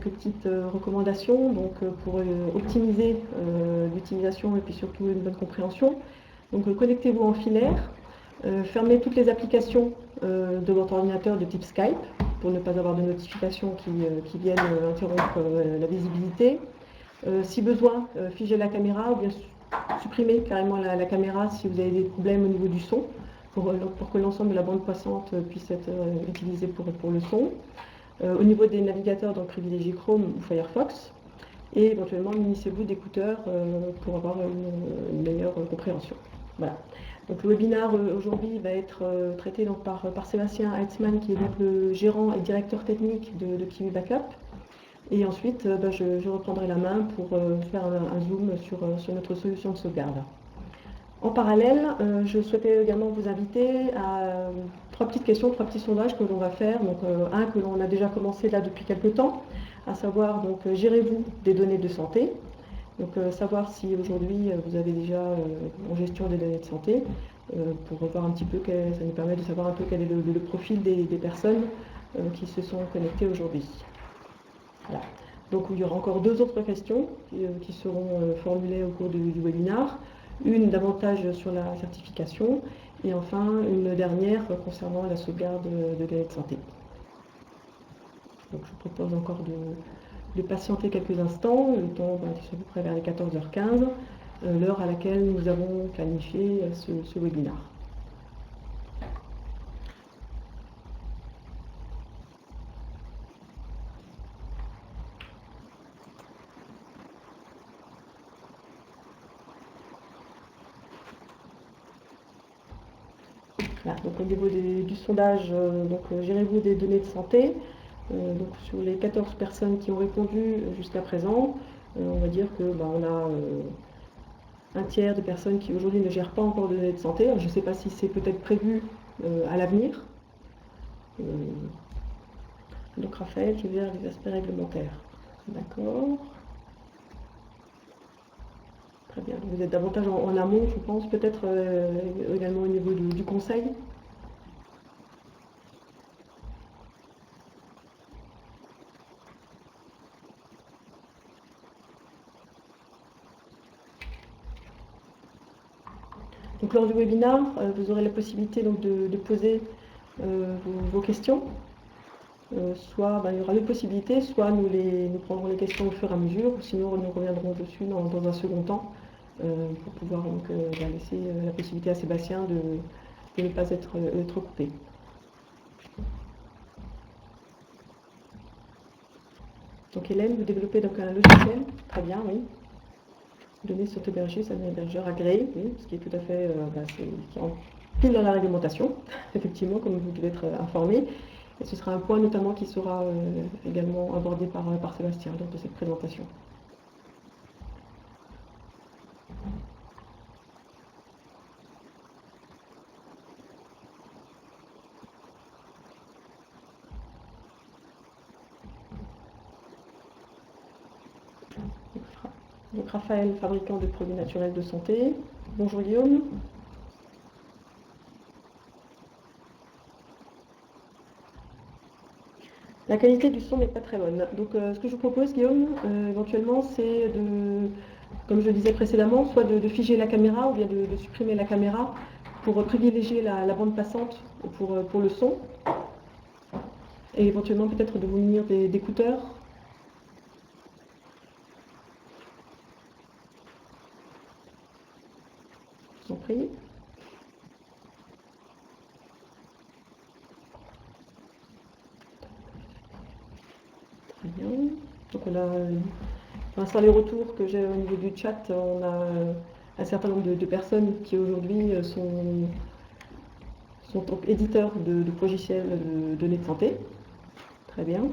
quelques petites recommandations pour optimiser l'utilisation et puis surtout une bonne compréhension. Donc connectez-vous en filaire, fermez toutes les applications de votre ordinateur de type Skype pour ne pas avoir de notifications qui viennent interrompre la visibilité. Si besoin, figez la caméra ou bien supprimez carrément la caméra si vous avez des problèmes au niveau du son pour que l'ensemble de la bande passante puisse être utilisée pour le son. Au niveau des navigateurs, donc privilégiez Chrome ou Firefox et éventuellement munissez-vous d'écouteurs pour avoir une meilleure compréhension. Voilà. Donc le webinaire aujourd'hui va être traité donc, par Sébastien Heitzmann qui est donc le gérant et directeur technique de Kiwi Backup. Et ensuite, je reprendrai la main pour faire un zoom sur notre solution de sauvegarde. En parallèle, je souhaitais également vous inviter à trois petites questions, trois petits sondages que l'on va faire. Donc, un que l'on a déjà commencé là depuis quelques temps, à savoir, donc, gérez-vous des données de santé. Donc, savoir si aujourd'hui vous avez déjà en gestion des données de santé, pour voir un petit peu, ça nous permet de savoir un peu quel est le profil des personnes qui se sont connectées aujourd'hui. Voilà. Donc il y aura encore deux autres questions qui seront formulées au cours du webinaire. Une davantage sur la certification et enfin une dernière concernant la sauvegarde de données de santé. Donc je vous propose encore de patienter quelques instants, le temps qui soit à peu près vers les 14h15, l'heure à laquelle nous avons planifié ce webinaire. Voilà, donc au niveau du sondage, gérez-vous des données de santé. Donc sur les 14 personnes qui ont répondu jusqu'à présent, on va dire que on a un tiers de personnes qui aujourd'hui ne gèrent pas encore de données de santé. Alors, je ne sais pas si c'est peut-être prévu à l'avenir. Donc Raphaël qui gère les aspects réglementaires. D'accord. Très bien. Vous êtes davantage en amont, je pense, peut-être également au niveau du conseil. Donc lors du webinaire, vous aurez la possibilité donc, de poser vos questions. Soit il y aura deux possibilités, soit nous prendrons les questions au fur et à mesure, ou sinon nous reviendrons dessus dans un second temps pour pouvoir donc, laisser la possibilité à Sébastien de ne pas être coupé. Donc Hélène, vous développez donc un logiciel, très bien, oui. Données sont hébergées, ça devient hébergeur agréé, oui, ce qui est tout à fait qui rentre pile dans la réglementation, effectivement, comme vous devez être informé. Et ce sera un point notamment qui sera également abordé par Sébastien lors de cette présentation. Donc Raphaël, fabricant de produits naturels de santé. Bonjour Guillaume. La qualité du son n'est pas très bonne. Donc ce que je vous propose Guillaume, éventuellement, c'est comme je le disais précédemment, soit de figer la caméra ou bien de supprimer la caméra pour privilégier la bande passante pour le son. Et éventuellement peut-être de vous munir d'écouteurs. Je vous en prie. Très bien. Donc on a, pour les retours que j'ai au niveau du chat, on a un certain nombre de personnes qui aujourd'hui sont donc éditeurs de logiciels de données de santé. Très bien.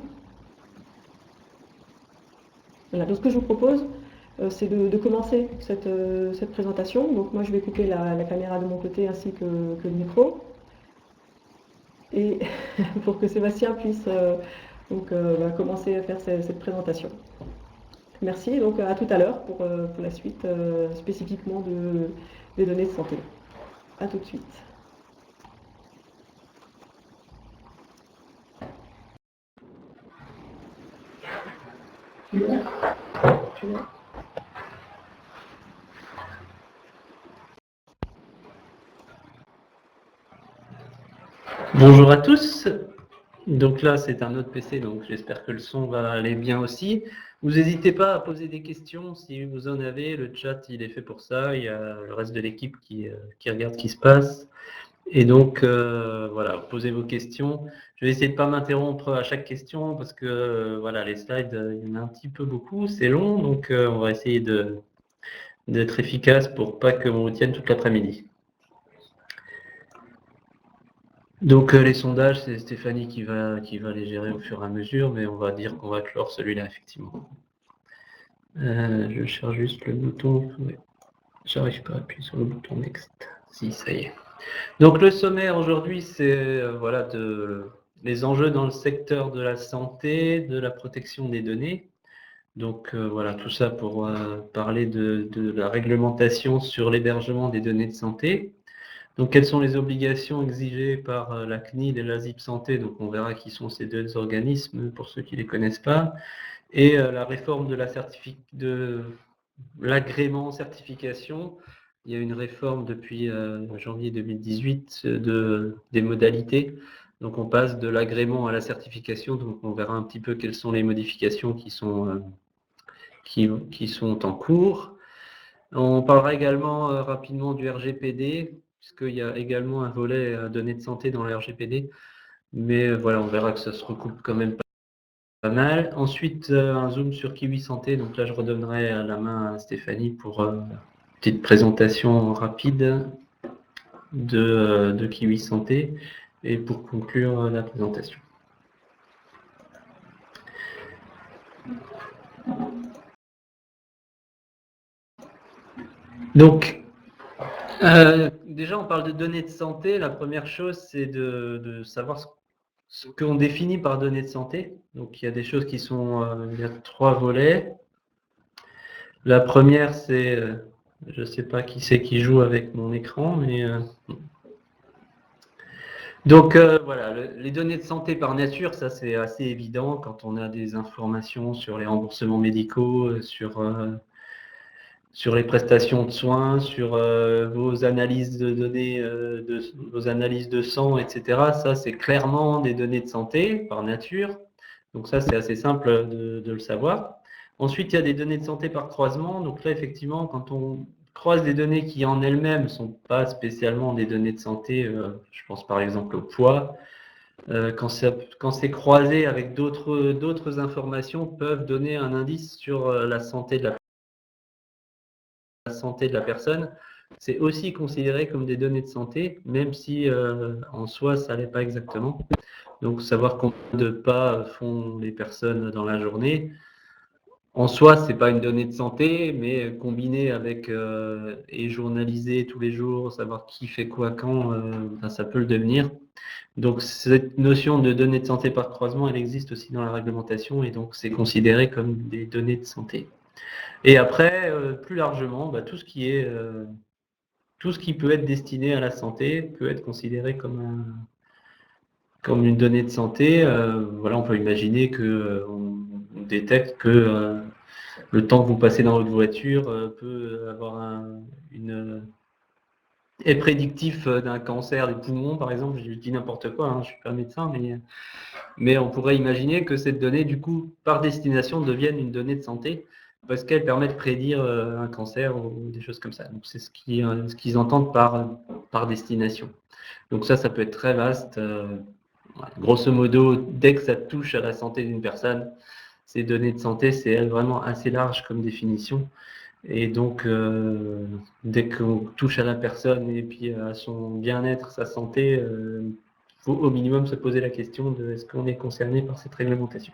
Voilà, donc ce que je vous propose, c'est de commencer cette présentation. Donc moi je vais couper la caméra de mon côté ainsi que le micro. Et pour que Sébastien puisse commencer à faire cette présentation. Merci, donc à tout à l'heure pour la suite spécifiquement des données de santé. À tout de suite. Bonjour à tous. Donc là, c'est un autre PC, donc j'espère que le son va aller bien aussi. Vous n'hésitez pas à poser des questions si vous en avez. Le chat, il est fait pour ça. Il y a le reste de l'équipe qui regarde ce qui se passe. Et donc, voilà, posez vos questions. Je vais essayer de ne pas m'interrompre à chaque question parce que voilà, les slides, il y en a un petit peu beaucoup. C'est long, donc on va essayer d'être efficace pour pas que vous retienne toute l'après-midi. Donc les sondages, c'est Stéphanie qui va les gérer au fur et à mesure, mais on va dire qu'on va clore celui-là, effectivement. Je cherche juste le bouton. Ouais. J'arrive pas à appuyer sur le bouton Next. Si, ça y est. Donc le sommaire aujourd'hui, c'est voilà, les enjeux dans le secteur de la santé, de la protection des données. Donc voilà, tout ça pour parler de la réglementation sur l'hébergement des données de santé. Donc, quelles sont les obligations exigées par la CNIL et la ZIP Santé? Donc, on verra qui sont ces deux organismes pour ceux qui ne les connaissent pas. Et la réforme de l'agrément certification. Il y a une réforme depuis janvier 2018 des modalités. Donc, on passe de l'agrément à la certification. Donc, on verra un petit peu quelles sont les modifications qui sont en cours. On parlera également rapidement du RGPD, puisqu'il y a également un volet données de santé dans le RGPD. Mais voilà, on verra que ça se recoupe quand même pas mal. Ensuite, un zoom sur Kiwi Santé. Donc là, je redonnerai la main à Stéphanie pour une petite présentation rapide de Kiwi Santé et pour conclure la présentation. Donc, déjà, on parle de données de santé. La première chose, c'est de savoir ce qu'on définit par données de santé. Donc, il y a des choses qui sont... il y a 3 volets. La première, c'est... je ne sais pas qui c'est qui joue avec mon écran, mais... Donc, voilà, les données de santé par nature, ça, c'est assez évident quand on a des informations sur les remboursements médicaux, sur les prestations de soins, sur vos analyses de données, vos analyses de sang, etc. Ça, c'est clairement des données de santé par nature. Donc ça, c'est assez simple de le savoir. Ensuite, il y a des données de santé par croisement. Donc là, effectivement, quand on croise des données qui en elles-mêmes ne sont pas spécialement des données de santé, je pense par exemple au poids, quand c'est croisé avec d'autres informations, peuvent donner un indice sur la santé de la personne, c'est aussi considéré comme des données de santé, même si en soi, ça l'est pas exactement. Donc, savoir combien de pas font les personnes dans la journée, en soi, c'est pas une donnée de santé, mais combiné avec et journalisé tous les jours, savoir qui fait quoi quand, ça peut le devenir. Donc, cette notion de données de santé par croisement, elle existe aussi dans la réglementation et donc c'est considéré comme des données de santé. Et après, plus largement, tout ce qui peut être destiné à la santé peut être considéré comme une donnée de santé. Voilà, on peut imaginer que on détecte que le temps que vous passez dans votre voiture peut avoir est prédictif d'un cancer des poumons, par exemple. Je dis n'importe quoi, je ne suis pas médecin, mais on pourrait imaginer que cette donnée, du coup, par destination, devienne une donnée de santé parce qu'elle permet de prédire un cancer ou des choses comme ça. Donc, c'est ce qu'ils entendent par destination. Donc ça peut être très vaste. Grosso modo, dès que ça touche à la santé d'une personne, ces données de santé, c'est vraiment assez large comme définition. Et donc, dès qu'on touche à la personne et puis à son bien-être, sa santé, il faut au minimum se poser la question de est-ce qu'on est concerné par cette réglementation.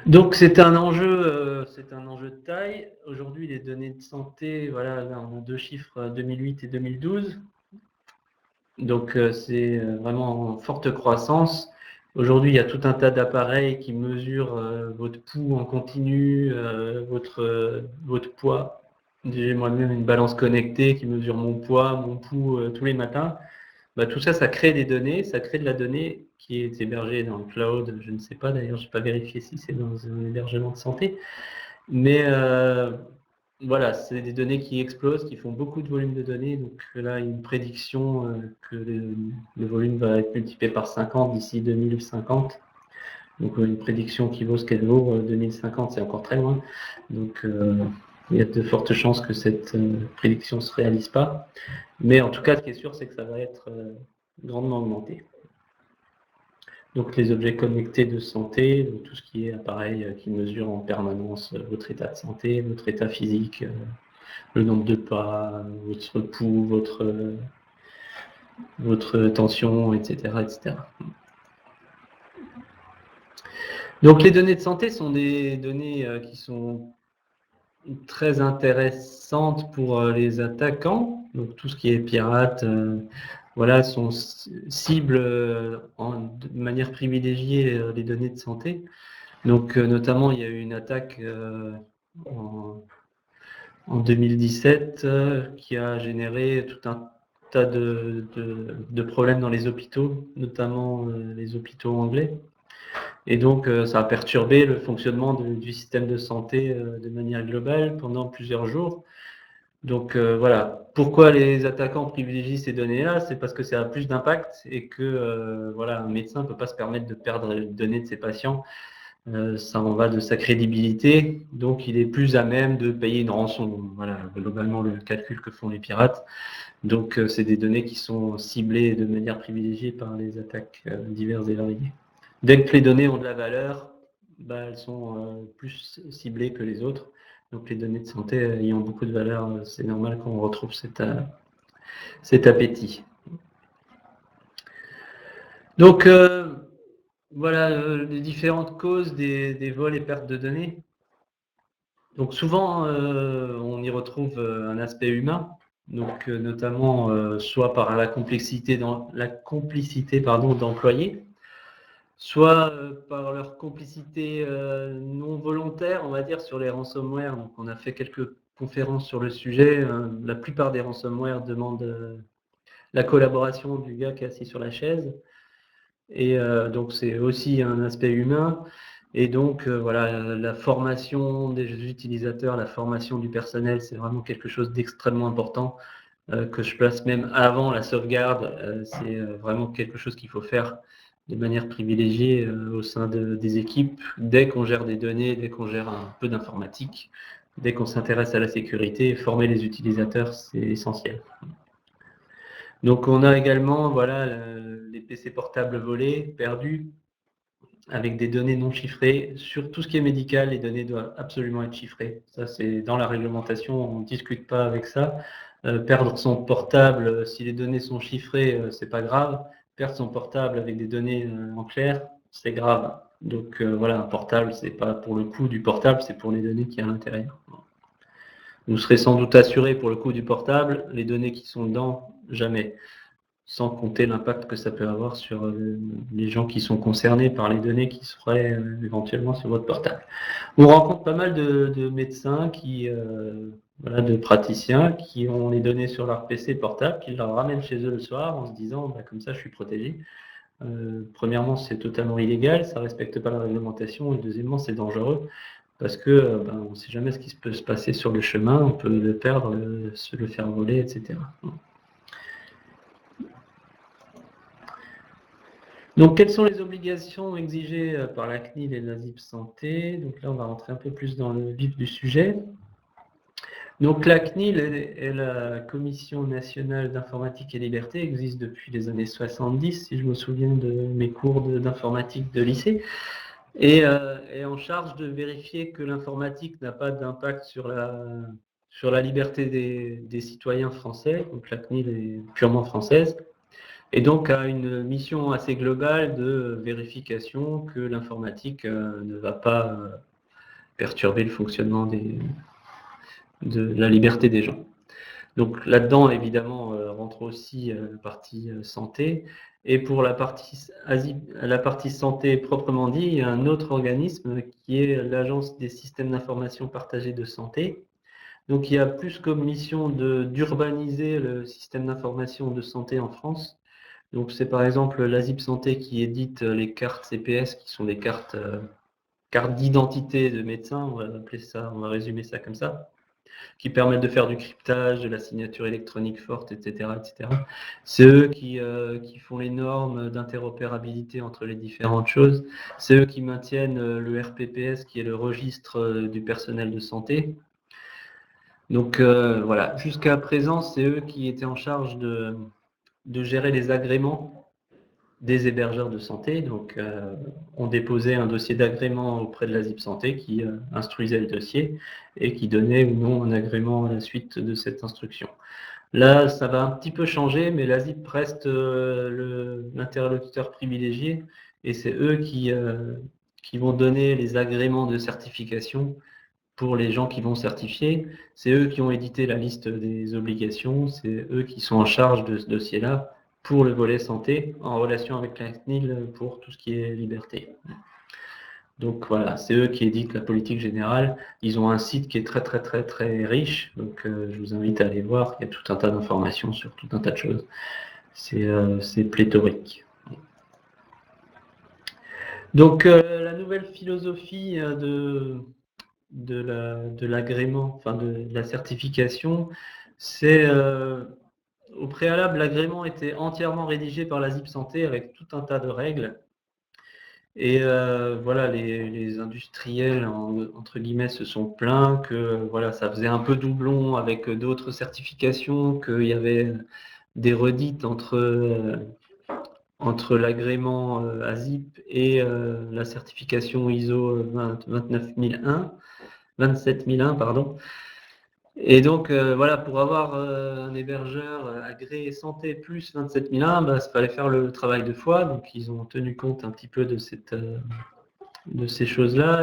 Donc c'est un enjeu de taille. Aujourd'hui, les données de santé, voilà, on a 2 chiffres, 2008 et 2012. Donc c'est vraiment en forte croissance. Aujourd'hui, il y a tout un tas d'appareils qui mesurent votre pouls en continu, votre poids. J'ai moi-même une balance connectée qui mesure mon poids, mon pouls tous les matins. tout ça, ça crée des données, ça crée de la donnée qui est hébergée dans le cloud. Je ne sais pas, d'ailleurs, je n'ai pas vérifié si c'est dans un hébergement de santé. Mais voilà, c'est des données qui explosent, qui font beaucoup de volume de données. Donc là, une prédiction que le volume va être multiplié par 50 d'ici 2050. Donc une prédiction qui vaut ce qu'elle vaut, 2050, c'est encore très loin. Donc il y a de fortes chances que cette prédiction ne se réalise pas. Mais en tout cas, ce qui est sûr, c'est que ça va être grandement augmenté. Donc les objets connectés de santé, donc tout ce qui est appareil qui mesure en permanence votre état de santé, votre état physique, le nombre de pas, votre pouls, votre tension, etc., etc. Donc les données de santé sont des données qui sont très intéressantes pour les attaquants. Donc tout ce qui est pirate, voilà, sont cibles de manière privilégiée les données de santé. Donc notamment, il y a eu une attaque en 2017 qui a généré tout un tas de problèmes dans les hôpitaux, notamment les hôpitaux anglais. Et donc, ça a perturbé le fonctionnement du système de santé de manière globale pendant plusieurs jours. Donc voilà, pourquoi les attaquants privilégient ces données-là? C'est parce que ça a plus d'impact et que voilà, un médecin ne peut pas se permettre de perdre les données de ses patients. Ça en va de sa crédibilité, donc il est plus à même de payer une rançon. Voilà, globalement le calcul que font les pirates. Donc c'est des données qui sont ciblées de manière privilégiée par les attaques diverses et variées. Dès que les données ont de la valeur, elles sont plus ciblées que les autres. Donc les données de santé ayant beaucoup de valeur, c'est normal qu'on retrouve cet appétit. Donc voilà les différentes causes des vols et pertes de données. Donc souvent, on y retrouve un aspect humain, donc notamment soit par la complicité d'employés, soit par leur complicité non volontaire, on va dire, sur les ransomware. Donc, on a fait quelques conférences sur le sujet. La plupart des ransomware demandent la collaboration du gars qui est assis sur la chaise. Et donc, c'est aussi un aspect humain. Et donc, voilà, la formation des utilisateurs, la formation du personnel, c'est vraiment quelque chose d'extrêmement important que je place même avant la sauvegarde. C'est vraiment quelque chose qu'il faut faire de manière privilégiée au sein des équipes. Dès qu'on gère des données, dès qu'on gère un peu d'informatique, dès qu'on s'intéresse à la sécurité, former les utilisateurs, c'est essentiel. Donc on a également voilà, les PC portables volés, perdus, avec des données non chiffrées. Sur tout ce qui est médical, les données doivent absolument être chiffrées. Ça, c'est dans la réglementation, on ne discute pas avec ça. Perdre son portable, si les données sont chiffrées, c'est pas grave. Perdre son portable avec des données en clair, c'est grave. Donc voilà, un portable, c'est pas pour le coût du portable, c'est pour les données qui y a à l'intérieur. Vous serez sans doute assuré pour le coût du portable, les données qui sont dedans, jamais. Sans compter l'impact que ça peut avoir sur les gens qui sont concernés par les données qui seraient éventuellement sur votre portable. On rencontre pas mal de médecins, de praticiens qui ont les données sur leur PC portable, qui leur ramènent chez eux le soir en se disant comme ça je suis protégé. Premièrement, c'est totalement illégal, ça ne respecte pas la réglementation, et deuxièmement, c'est dangereux parce que on ne sait jamais ce qui peut se passer sur le chemin, on peut le perdre, se le faire voler, etc. Donc, quelles sont les obligations exigées par la CNIL et la ZIP Santé? Donc là, on va rentrer un peu plus dans le vif du sujet. Donc, la CNIL et la Commission nationale d'informatique et liberté existe depuis les années 70, si je me souviens de mes cours d'informatique de lycée, et est en charge de vérifier que l'informatique n'a pas d'impact sur la liberté des citoyens français. Donc, la CNIL est purement française. Et donc a une mission assez globale de vérification que l'informatique ne va pas perturber le fonctionnement de la liberté des gens. Donc là-dedans, évidemment, rentre aussi la partie santé. Et pour la partie santé proprement dit, il y a un autre organisme qui est l'Agence des systèmes d'information partagés de santé. Donc il y a plus comme mission d'urbaniser le système d'information de santé en France, Donc c'est par exemple l'ASIP Santé qui édite les cartes CPS, qui sont des cartes d'identité de médecin, on va appeler ça, on va résumer ça comme ça, qui permettent de faire du cryptage, de la signature électronique forte, etc., etc. C'est eux qui font les normes d'interopérabilité entre les différentes choses. C'est eux qui maintiennent le RPPS, qui est le registre du personnel de santé. Donc voilà, jusqu'à présent, c'est eux qui étaient en charge de gérer les agréments des hébergeurs de santé. Donc, on déposait un dossier d'agrément auprès de la ZIP Santé qui instruisait le dossier et qui donnait ou non un agrément à la suite de cette instruction. Là, ça va un petit peu changer, mais la ZIP reste l'interlocuteur privilégié et c'est eux qui vont donner les agréments de certification pour les gens qui vont certifier. C'est eux qui ont édité la liste des obligations, c'est eux qui sont en charge de ce dossier-là pour le volet santé, en relation avec la CNIL pour tout ce qui est liberté. Donc voilà, c'est eux qui éditent la politique générale. Ils ont un site qui est très très très très riche, donc je vous invite à aller voir. Il y a tout un tas d'informations sur tout un tas de choses. C'est pléthorique. Donc la nouvelle philosophie de l'agrément, enfin de la certification, c'est au préalable, l'agrément était entièrement rédigé par la ZIP Santé avec tout un tas de règles. Et voilà, les industriels, entre guillemets, se sont plaints que voilà, ça faisait un peu doublon avec d'autres certifications, qu'il y avait des redites entre l'agrément ASIP et la certification ISO 27001, pardon. Et donc, voilà, pour avoir un hébergeur agréé santé plus 27001, bah, il fallait faire le travail de fois. Donc, ils ont tenu compte un petit peu de ces choses-là.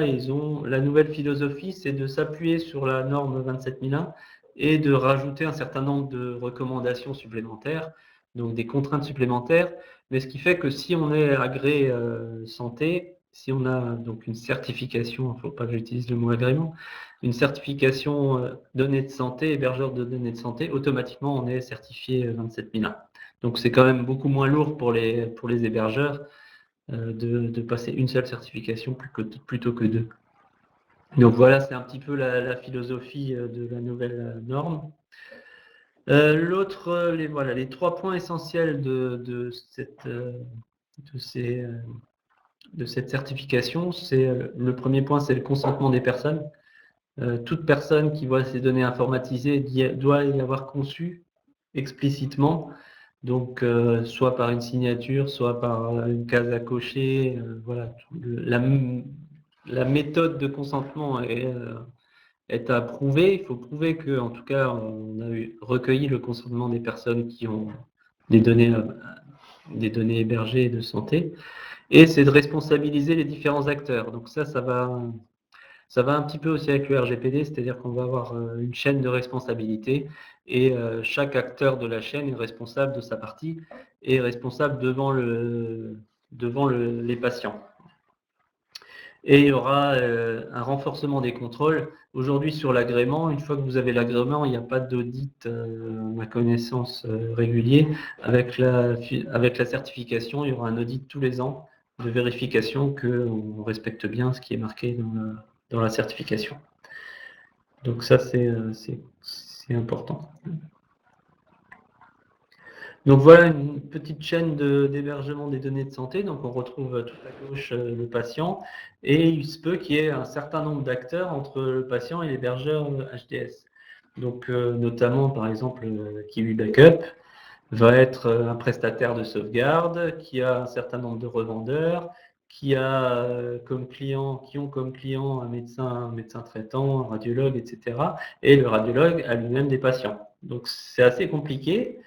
La nouvelle philosophie, c'est de s'appuyer sur la norme 27001 et de rajouter un certain nombre de recommandations supplémentaires, donc des contraintes supplémentaires. Mais ce qui fait que si on est agréé santé, si on a donc une certification, il ne faut pas que j'utilise le mot agrément, une certification données de santé, hébergeur de données de santé, automatiquement on est certifié 27001. Donc c'est quand même beaucoup moins lourd pour les hébergeurs de passer une seule certification plutôt que deux. Donc voilà, c'est un petit peu la philosophie de la nouvelle norme. L'autre, les 3 points essentiels de cette certification, c'est le premier point, c'est le consentement des personnes. Toute personne qui voit ces données informatisées doit y avoir conçu explicitement, donc soit par une signature, soit par une case à cocher. Voilà, la méthode de consentement est à prouver. Il faut prouver que, en tout cas, on a recueilli le consentement des personnes qui ont des données hébergées de santé. Et c'est de responsabiliser les différents acteurs. Donc ça va un petit peu aussi avec le RGPD, c'est-à-dire qu'on va avoir une chaîne de responsabilité et chaque acteur de la chaîne est responsable de sa partie et est responsable devant les patients. Et il y aura un renforcement des contrôles. Aujourd'hui, sur l'agrément, une fois que vous avez l'agrément, il n'y a pas d'audit, à ma connaissance, régulier. Avec la certification, il y aura un audit tous les ans de vérification qu'on respecte bien ce qui est marqué dans la certification. Donc ça, c'est important. Donc voilà une petite chaîne d'hébergement des données de santé. Donc on retrouve tout à gauche le patient et il se peut qu'il y ait un certain nombre d'acteurs entre le patient et l'hébergeur HDS. Donc notamment par exemple Kiwi Backup va être un prestataire de sauvegarde qui a un certain nombre de revendeurs, qui ont comme client un médecin traitant, un radiologue, etc. Et le radiologue a lui-même des patients. Donc c'est assez compliqué.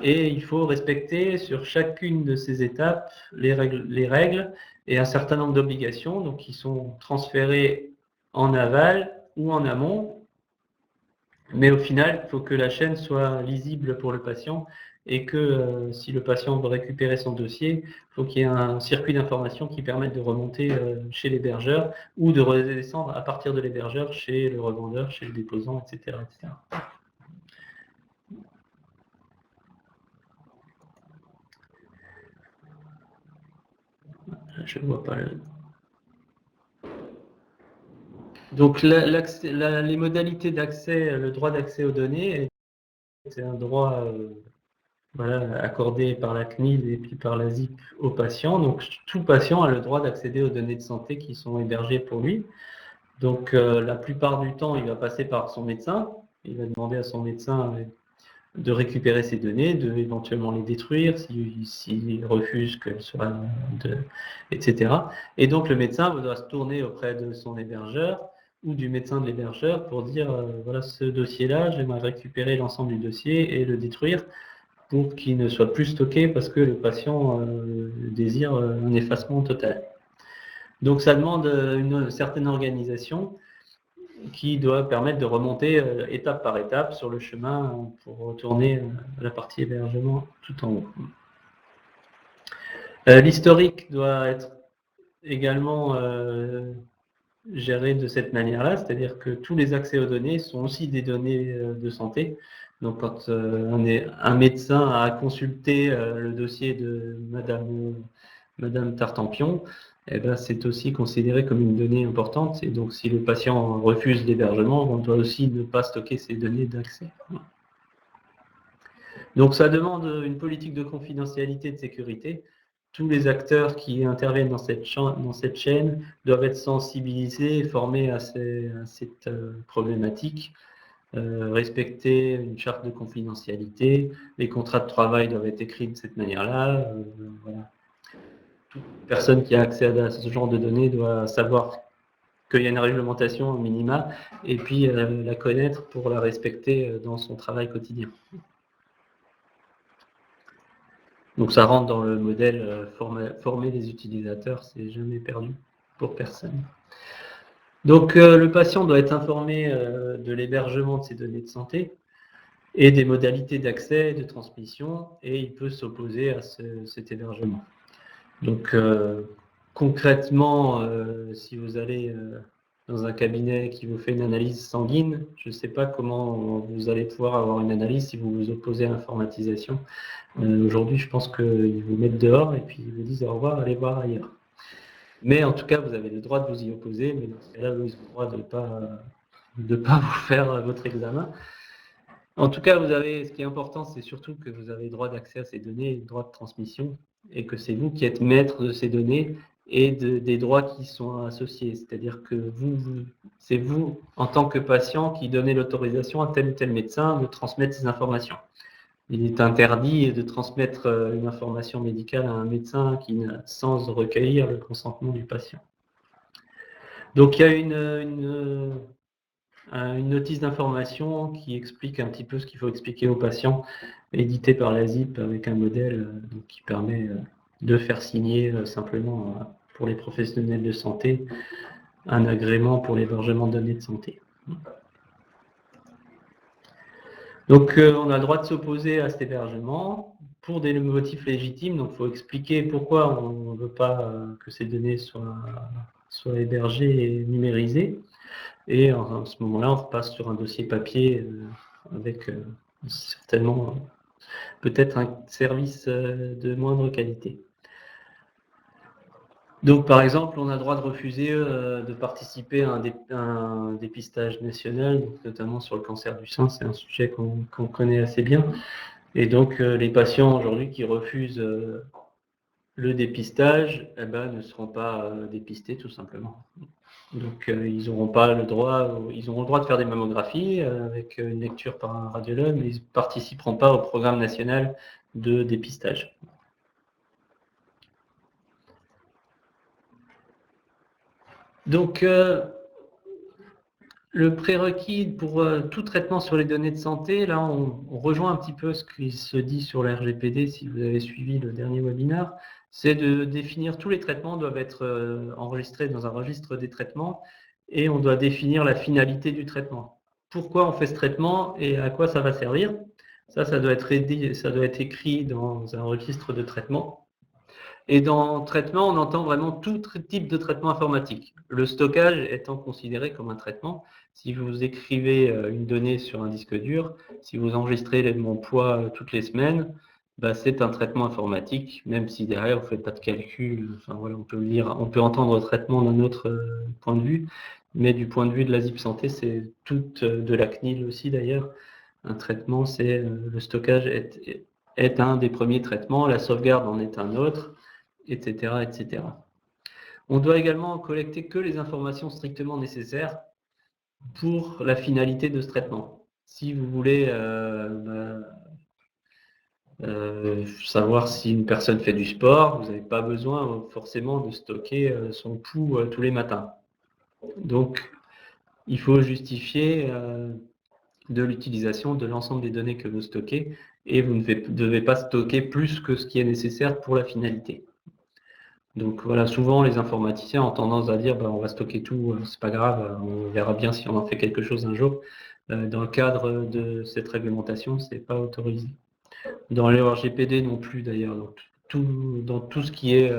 Et il faut respecter sur chacune de ces étapes les règles et un certain nombre d'obligations donc, qui sont transférées en aval ou en amont. Mais au final, il faut que la chaîne soit lisible pour le patient et que si le patient veut récupérer son dossier, il faut qu'il y ait un circuit d'information qui permette de remonter chez l'hébergeur ou de redescendre à partir de l'hébergeur chez le revendeur, chez le déposant, etc. etc. Je ne vois pas le... Donc, les modalités d'accès, le droit d'accès aux données, c'est un droit accordé par la CNIL et puis par la ZIP aux patients. Donc, tout patient a le droit d'accéder aux données de santé qui sont hébergées pour lui. Donc, la plupart du temps, il va passer par son médecin. Il va demander à son médecin de récupérer ces données, de éventuellement les détruire s'il refuse qu'elles soient etc. Et donc le médecin doit se tourner auprès de son hébergeur ou du médecin de l'hébergeur pour dire voilà, ce dossier-là, j'aimerais récupérer l'ensemble du dossier et le détruire pour qu'il ne soit plus stocké parce que le patient désire un effacement total. Donc ça demande une certaine organisation qui doit permettre de remonter étape par étape sur le chemin pour retourner à la partie hébergement tout en haut. L'historique doit être également géré de cette manière-là, c'est-à-dire que tous les accès aux données sont aussi des données de santé. Donc quand un médecin a consulté le dossier de Madame Tartampion, eh ben, c'est aussi considéré comme une donnée importante. Et donc, si le patient refuse l'hébergement, on doit aussi ne pas stocker ces données d'accès. Donc, ça demande une politique de confidentialité et de sécurité. Tous les acteurs qui interviennent dans cette chaîne doivent être sensibilisés et formés à cette problématique. Respecter une charte de confidentialité. Les contrats de travail doivent être écrits de cette manière-là. Voilà. Toute personne qui a accès à ce genre de données doit savoir qu'il y a une réglementation au minima et puis la connaître pour la respecter dans son travail quotidien. Donc ça rentre dans le modèle former les utilisateurs, c'est jamais perdu pour personne. Donc le patient doit être informé de l'hébergement de ses données de santé et des modalités d'accès, de transmission, et il peut s'opposer à cet hébergement. Donc concrètement, si vous allez dans un cabinet qui vous fait une analyse sanguine, je ne sais pas comment vous allez pouvoir avoir une analyse si vous vous opposez à l'informatisation. Aujourd'hui, je pense qu'ils vous mettent dehors et puis ils vous disent au revoir, allez voir ailleurs. Mais en tout cas, vous avez le droit de vous y opposer, mais dans ce cas-là, vous avez le droit de pas vous faire votre examen. En tout cas, ce qui est important, c'est surtout que vous avez le droit d'accès à ces données, le droit de transmission, et que c'est vous qui êtes maître de ces données et des droits qui sont associés. C'est-à-dire que c'est vous, en tant que patient, qui donnez l'autorisation à tel ou tel médecin de transmettre ces informations. Il est interdit de transmettre une information médicale à un médecin sans recueillir le consentement du patient. Donc il y a une notice d'information qui explique un petit peu ce qu'il faut expliquer aux patients, édité par la ZIP avec un modèle qui permet de faire signer simplement pour les professionnels de santé un agrément pour l'hébergement de données de santé. Donc on a le droit de s'opposer à cet hébergement pour des motifs légitimes, donc il faut expliquer pourquoi on ne veut pas que ces données soient hébergées et numérisées. Et à ce moment-là, on repasse sur un dossier papier avec certainement peut-être un service de moindre qualité. Donc, par exemple, on a le droit de refuser de participer à un dépistage national, notamment sur le cancer du sein. C'est un sujet qu'on connaît assez bien. Et donc, les patients aujourd'hui qui refusent le dépistage ne seront pas dépistés tout simplement. Donc ils auront le droit de faire des mammographies avec une lecture par un radiologue, mais ils ne participeront pas au programme national de dépistage. Donc le prérequis pour tout traitement sur les données de santé, là on rejoint un petit peu ce qui se dit sur la RGPD si vous avez suivi le dernier webinaire, c'est de définir tous les traitements doivent être enregistrés dans un registre des traitements et on doit définir la finalité du traitement. Pourquoi on fait ce traitement et à quoi ça va servir? Ça doit être écrit dans un registre de traitement. Et dans traitement, on entend vraiment tout type de traitement informatique. Le stockage étant considéré comme un traitement. Si vous écrivez une donnée sur un disque dur, si vous enregistrez mon poids toutes les semaines, c'est un traitement informatique, même si derrière vous ne faites pas de calcul. Enfin voilà, on peut lire, on peut entendre traitement d'un autre point de vue, mais du point de vue de la ZIP Santé, c'est toute de la CNIL aussi d'ailleurs. Un traitement, c'est le stockage est un des premiers traitements, la sauvegarde en est un autre, etc., etc. On doit également collecter que les informations strictement nécessaires pour la finalité de ce traitement. Si vous voulez savoir si une personne fait du sport, vous n'avez pas besoin forcément de stocker son pouls tous les matins. Donc, il faut justifier de l'utilisation de l'ensemble des données que vous stockez et vous ne devez pas stocker plus que ce qui est nécessaire pour la finalité. Donc voilà, souvent les informaticiens ont tendance à dire on va stocker tout, c'est pas grave, on verra bien si on en fait quelque chose un jour. Dans le cadre de cette réglementation, c'est pas autorisé. Dans le RGPD non plus d'ailleurs. Dans tout ce qui est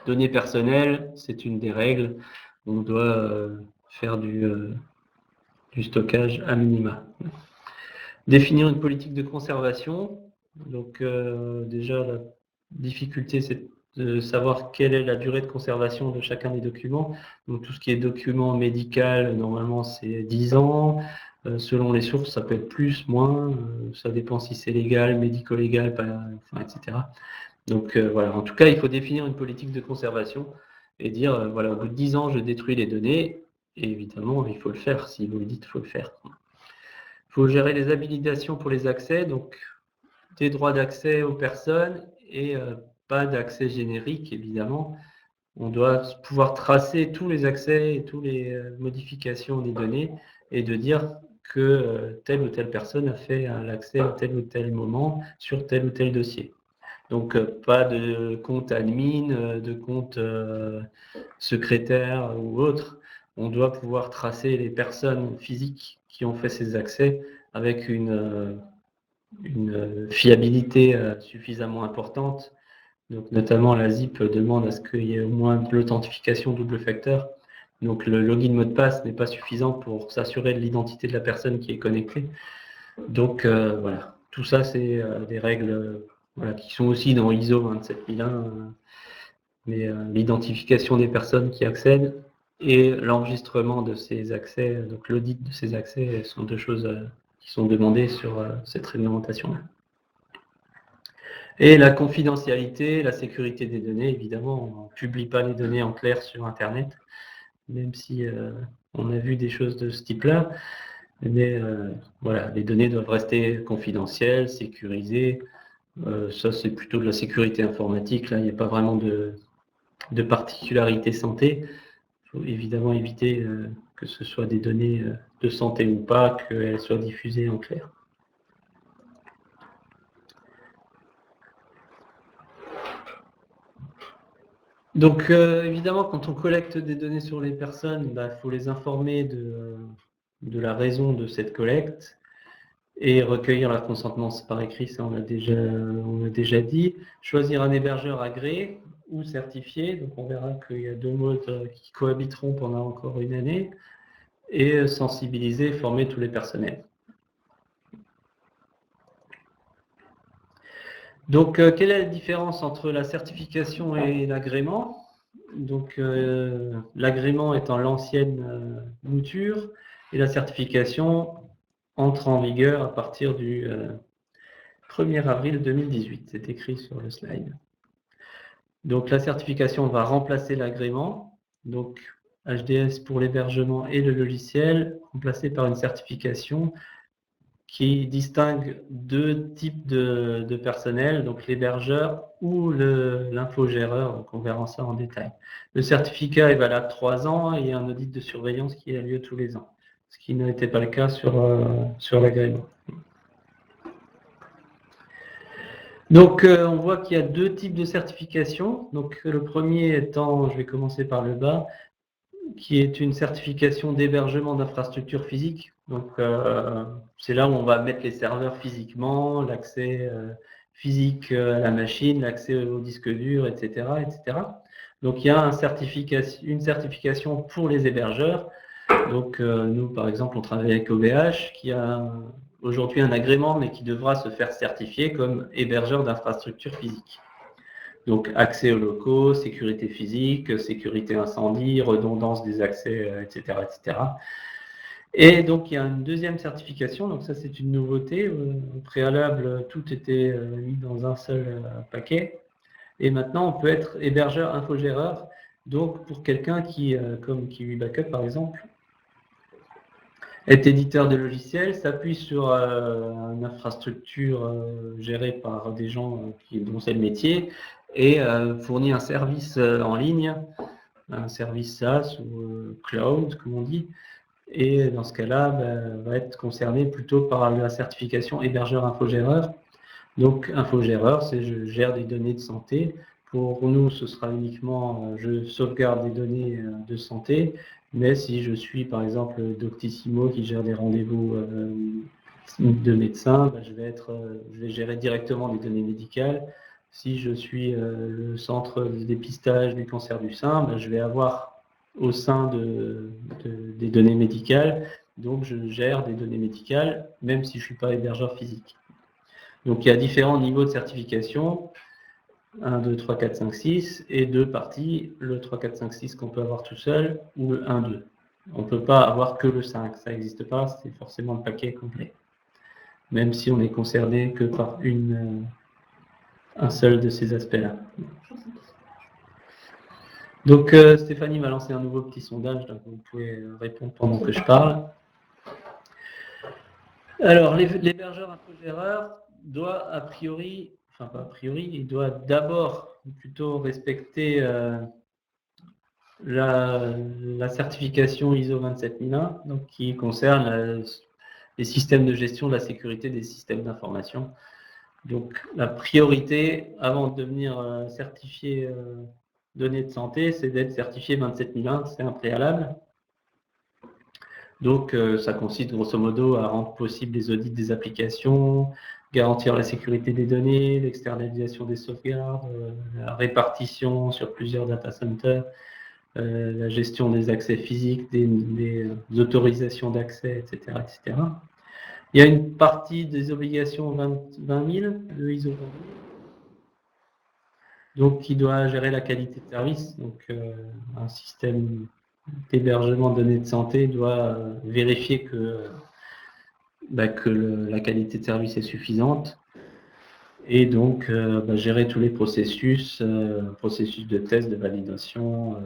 données personnelles, c'est une des règles. On doit faire du stockage à minima. Définir une politique de conservation. Donc déjà la difficulté c'est de savoir quelle est la durée de conservation de chacun des documents. Donc tout ce qui est document médical, normalement c'est 10 ans. Selon les sources, ça peut être plus, moins. Ça dépend si c'est légal, médico-légal, etc. Donc voilà, en tout cas, il faut définir une politique de conservation et dire, voilà, au bout de 10 ans, je détruis les données. Et évidemment, il faut le faire. Si vous le dites, il faut le faire. Il faut gérer les habilitations pour les accès, donc des droits d'accès aux personnes et pas d'accès générique, évidemment. On doit pouvoir tracer tous les accès et toutes les modifications des données et de dire que telle ou telle personne a fait l'accès à tel ou tel moment sur tel ou tel dossier. Donc pas de compte admin, de compte secrétaire ou autre. On doit pouvoir tracer les personnes physiques qui ont fait ces accès avec une fiabilité suffisamment importante. Donc, notamment, la ZIP demande à ce qu'il y ait au moins de l'authentification double facteur. Donc, le login mot de passe n'est pas suffisant pour s'assurer de l'identité de la personne qui est connectée. Donc, voilà. Tout ça, c'est des règles qui sont aussi dans ISO 27001. Mais l'identification des personnes qui accèdent et l'enregistrement de ces accès, donc l'audit de ces accès, sont deux choses qui sont demandées sur cette réglementation-là. Et la confidentialité, la sécurité des données, évidemment, on ne publie pas les données en clair sur Internet, même si on a vu des choses de ce type-là. Mais voilà, les données doivent rester confidentielles, sécurisées. Ça, c'est plutôt de la sécurité informatique. Là, il n'y a pas vraiment de particularité santé. Il faut évidemment éviter que ce soit des données de santé ou pas, qu'elles soient diffusées en clair. Donc évidemment, quand on collecte des données sur les personnes, il faut les informer de la raison de cette collecte et recueillir leur consentement par écrit, ça on a déjà dit. Choisir un hébergeur agréé ou certifié, donc on verra qu'il y a deux modes qui cohabiteront pendant encore une année, et sensibiliser et former tous les personnels. Donc, quelle est la différence entre la certification et l'agrément? Donc, l'agrément étant l'ancienne mouture et la certification entre en vigueur à partir du 1er avril 2018. C'est écrit sur le slide. Donc, la certification va remplacer l'agrément. Donc, HDS pour l'hébergement et le logiciel, remplacé par une certification qui distingue deux types de personnel, donc l'hébergeur ou l'infogéreur, donc on verra ça en détail. Le certificat est valable 3 ans et il y a un audit de surveillance qui a lieu tous les ans, ce qui n'était pas le cas sur l'agrément. Donc on voit qu'il y a deux types de certification. Donc le premier étant, je vais commencer par le bas, qui est une certification d'hébergement d'infrastructures physiques. Donc, c'est là où on va mettre les serveurs physiquement, l'accès physique à la machine, l'accès au disque dur, etc., etc. Donc, il y a une certification pour les hébergeurs. Donc, nous, par exemple, on travaille avec OVH qui a aujourd'hui un agrément, mais qui devra se faire certifier comme hébergeur d'infrastructures physiques. Donc accès aux locaux, sécurité physique, sécurité incendie, redondance des accès, etc., etc. Et donc il y a une deuxième certification, donc ça c'est une nouveauté. Au préalable, tout était mis dans un seul paquet. Et maintenant, on peut être hébergeur infogéreur. Donc pour quelqu'un qui, comme Kiwi Backup par exemple, est éditeur de logiciels, s'appuie sur une infrastructure gérée par des gens dont c'est le métier et fournit un service en ligne, un service SaaS ou cloud, comme on dit. Et dans ce cas-là, va être concerné plutôt par la certification hébergeur infogéreur. Donc infogéreur, c'est je gère des données de santé. Pour nous, ce sera uniquement je sauvegarde des données de santé. Mais si je suis par exemple Doctissimo qui gère des rendez-vous de médecins, je vais gérer directement des données médicales. Si je suis le centre de dépistage des cancers du sein, je vais avoir au sein des données médicales, donc je gère des données médicales, même si je ne suis pas hébergeur physique. Donc il y a différents niveaux de certification. 1, 2, 3, 4, 5, 6 et deux parties, le 3, 4, 5, 6 qu'on peut avoir tout seul ou le 1, 2. On ne peut pas avoir que le 5, ça n'existe pas, c'est forcément le paquet complet. Même si on est concerné que par un seul de ces aspects-là. Donc Stéphanie m'a lancé un nouveau petit sondage, donc vous pouvez répondre pendant que je parle. Alors l'hébergeur infogéreur doit a priori, enfin pas a priori, il doit d'abord plutôt respecter la certification ISO 27001, donc qui concerne les systèmes de gestion de la sécurité des systèmes d'information. Donc la priorité avant de devenir certifié données de santé, c'est d'être certifié 27001, c'est un préalable. Donc ça consiste grosso modo à rendre possible les audits des applications, garantir la sécurité des données, l'externalisation des sauvegardes, la répartition sur plusieurs data centers, la gestion des accès physiques, des autorisations d'accès, etc., etc. Il y a une partie des obligations 20 000, le ISO 20 000, donc qui doit gérer la qualité de service. Donc un système d'hébergement de données de santé doit vérifier que la qualité de service est suffisante et donc gérer tous les processus de test, de validation,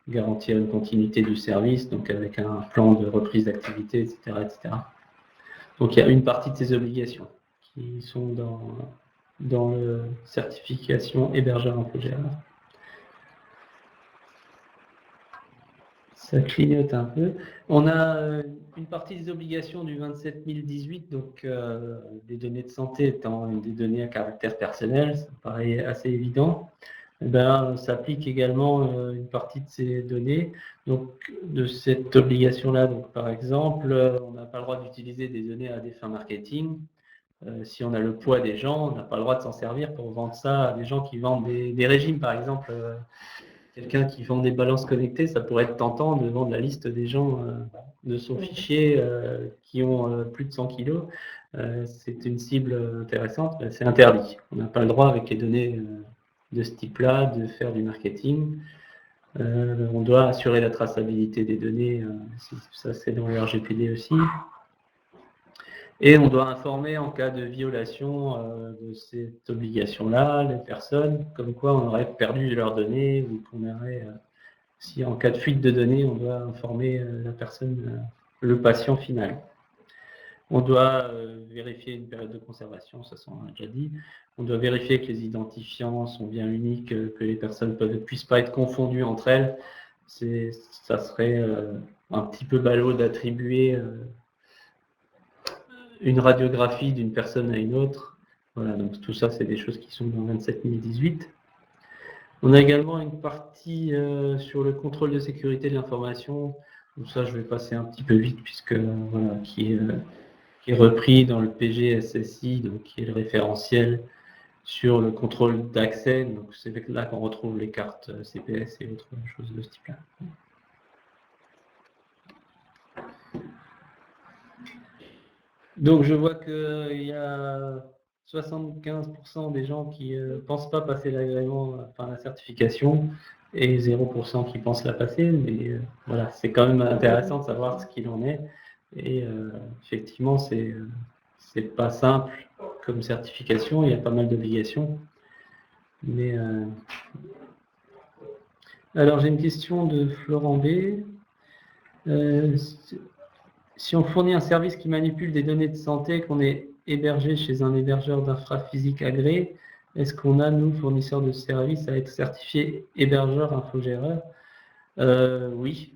garantir une continuité du service, donc avec un plan de reprise d'activité, etc., etc. Donc il y a une partie de ces obligations qui sont dans la certification hébergeur infogéreur. Ça clignote un peu. On a une partie des obligations du 27018, donc des données de santé étant des données à caractère personnel, ça paraît assez évident. Ça applique également une partie de ces données. Donc, de cette obligation-là, donc par exemple, on n'a pas le droit d'utiliser des données à des fins marketing. Si on a le poids des gens, on n'a pas le droit de s'en servir pour vendre ça à des gens qui vendent des régimes, par exemple. Quelqu'un qui vend des balances connectées, ça pourrait être tentant de vendre la liste des gens de son fichier qui ont plus de 100 kilos. C'est une cible intéressante, c'est interdit. On n'a pas le droit avec les données de ce type-là de faire du marketing. On doit assurer la traçabilité des données, ça c'est dans le RGPD aussi. Et on doit informer en cas de violation de cette obligation-là les personnes, comme quoi on aurait perdu leurs données ou qu'on aurait, si en cas de fuite de données, on doit informer la personne, le patient final. On doit vérifier une période de conservation, ça on a déjà dit. On doit vérifier que les identifiants sont bien uniques, que les personnes ne puissent pas être confondues entre elles. Ça serait un petit peu ballot d'attribuer une radiographie d'une personne à une autre. Voilà, donc tout ça, c'est des choses qui sont dans 27018. On a également une partie sur le contrôle de sécurité de l'information. Donc ça, je vais passer un petit peu vite puisque voilà, qui est repris dans le PGSSI, donc qui est le référentiel sur le contrôle d'accès. Donc c'est là qu'on retrouve les cartes CPS et autres choses de ce type-là. Donc je vois qu'il y a 75% des gens qui ne pensent pas passer l'agrément, enfin la certification, et 0% qui pensent la passer. Mais voilà, c'est quand même intéressant de savoir ce qu'il en est. Et effectivement, c'est pas simple comme certification, il y a pas mal d'obligations. Mais alors j'ai une question de Florent B. Si on fournit un service qui manipule des données de santé, qu'on est hébergé chez un hébergeur d'infraphysique agréé, est-ce qu'on a, nous, fournisseurs de services, à être certifiés hébergeur infogéreur? Oui.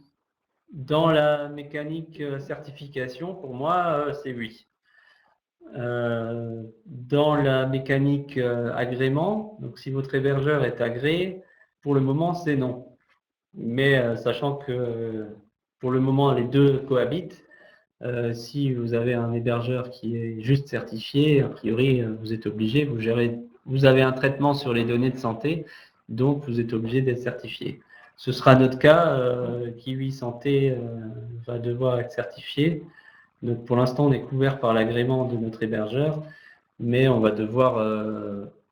Dans la mécanique certification, pour moi, c'est oui. Dans la mécanique agrément, donc si votre hébergeur est agréé, pour le moment, c'est non. Mais sachant que pour le moment, les deux cohabitent, si vous avez un hébergeur qui est juste certifié, a priori, vous êtes obligé, vous avez un traitement sur les données de santé, donc vous êtes obligé d'être certifié. Ce sera notre cas, Kiwi Santé va devoir être certifié. Donc pour l'instant, on est couvert par l'agrément de notre hébergeur, mais on va devoir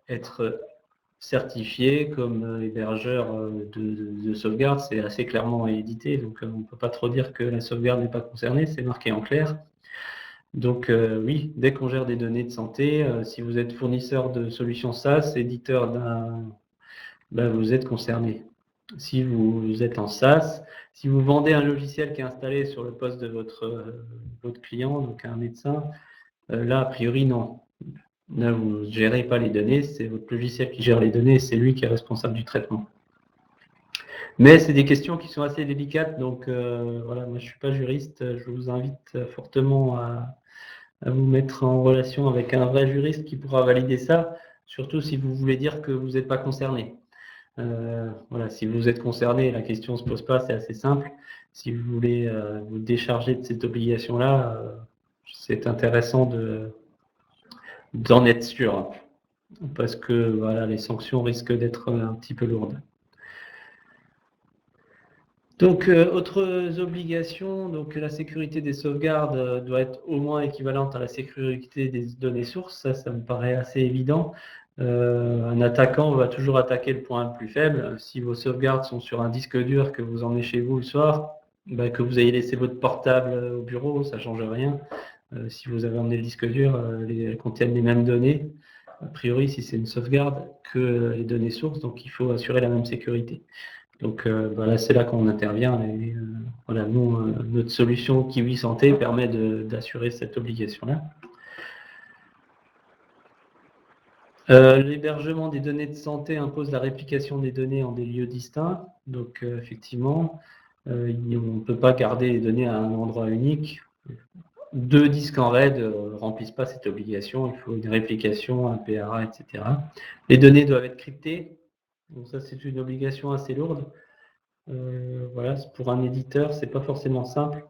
être certifié comme hébergeur de sauvegarde. C'est assez clairement édité, donc on ne peut pas trop dire que la sauvegarde n'est pas concernée, c'est marqué en clair. Donc oui, dès qu'on gère des données de santé, si vous êtes fournisseur de solutions SaaS, éditeur vous êtes concerné. Si vous êtes en SaaS, si vous vendez un logiciel qui est installé sur le poste de votre client, donc un médecin, là, a priori, non. Là, vous ne gérez pas les données, c'est votre logiciel qui gère les données et c'est lui qui est responsable du traitement. Mais c'est des questions qui sont assez délicates, donc voilà, moi je ne suis pas juriste, je vous invite fortement à vous mettre en relation avec un vrai juriste qui pourra valider ça, surtout si vous voulez dire que vous n'êtes pas concerné. Voilà, si vous êtes concerné, la question ne se pose pas, c'est assez simple. Si vous voulez vous décharger de cette obligation-là, c'est intéressant d'en être sûr, parce que voilà, les sanctions risquent d'être un petit peu lourdes. Donc, autres obligations, donc la sécurité des sauvegardes doit être au moins équivalente à la sécurité des données sources, ça me paraît assez évident. Un attaquant va toujours attaquer le point le plus faible. Si vos sauvegardes sont sur un disque dur que vous emmenez chez vous le soir, que vous ayez laissé votre portable au bureau, ça ne change rien. Si vous avez emmené le disque dur, elles contiennent les mêmes données, a priori si c'est une sauvegarde, que les données sources, donc il faut assurer la même sécurité. Donc là, c'est là qu'on intervient. Et, voilà, nous, notre solution Kiwi Santé permet d'assurer cette obligation-là. L'hébergement des données de santé impose la réplication des données en des lieux distincts. Donc effectivement, on ne peut pas garder les données à un endroit unique. 2 disques en RAID ne remplissent pas cette obligation. Il faut une réplication, un PRA, etc. Les données doivent être cryptées. Donc ça, c'est une obligation assez lourde. Voilà, pour un éditeur, c'est pas forcément simple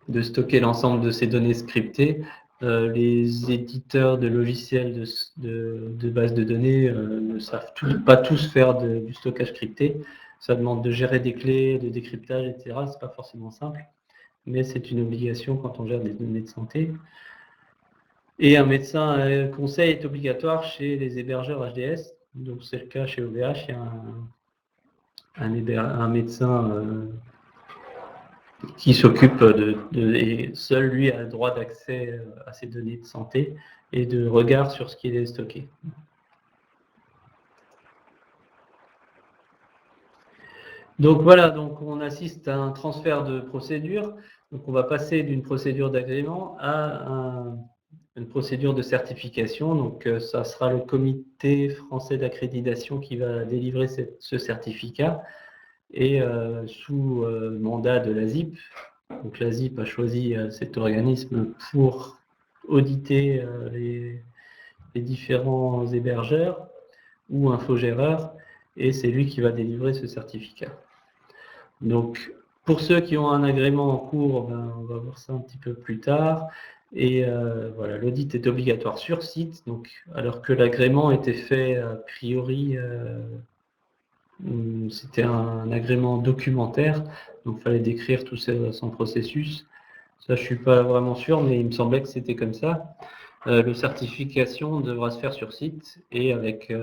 de stocker l'ensemble de ces données scriptées. Les éditeurs de logiciels de bases de données ne savent pas tous faire du stockage crypté. Ça demande de gérer des clés, de décryptage, etc. C'est pas forcément simple, mais c'est une obligation quand on gère des données de santé. Et un médecin conseil est obligatoire chez les hébergeurs HDS. Donc c'est le cas chez OVH. Il y a un médecin qui s'occupe et seul lui a le droit d'accès à ces données de santé et de regard sur ce qui est stocké. Donc voilà, donc on assiste à un transfert de procédure. Donc on va passer d'une procédure d'agrément à une procédure de certification. Donc ça sera le comité français d'accréditation qui va délivrer ce certificat et sous mandat de l'ASIP. Donc l'ASIP a choisi cet organisme pour auditer les différents hébergeurs ou infogéreurs et c'est lui qui va délivrer ce certificat. Donc pour ceux qui ont un agrément en cours, on va voir ça un petit peu plus tard. Et voilà, l'audit est obligatoire sur site, donc, alors que l'agrément était fait a priori, c'était un agrément documentaire, donc il fallait décrire tout son processus. Ça, je ne suis pas vraiment sûr, mais il me semblait que c'était comme ça. La certification devra se faire sur site et avec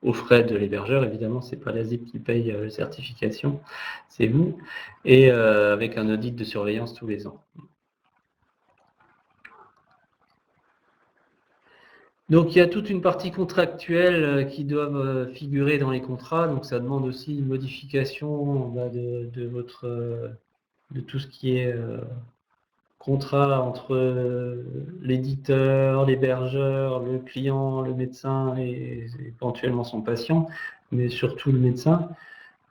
aux frais de l'hébergeur. Évidemment, ce n'est pas la ZIP qui paye la certification, c'est vous. Et avec un audit de surveillance tous les ans. Donc, il y a toute une partie contractuelle qui doivent figurer dans les contrats. Donc, ça demande aussi une modification de tout ce qui est contrat entre l'éditeur, l'hébergeur, le client, le médecin et éventuellement son patient, mais surtout le médecin.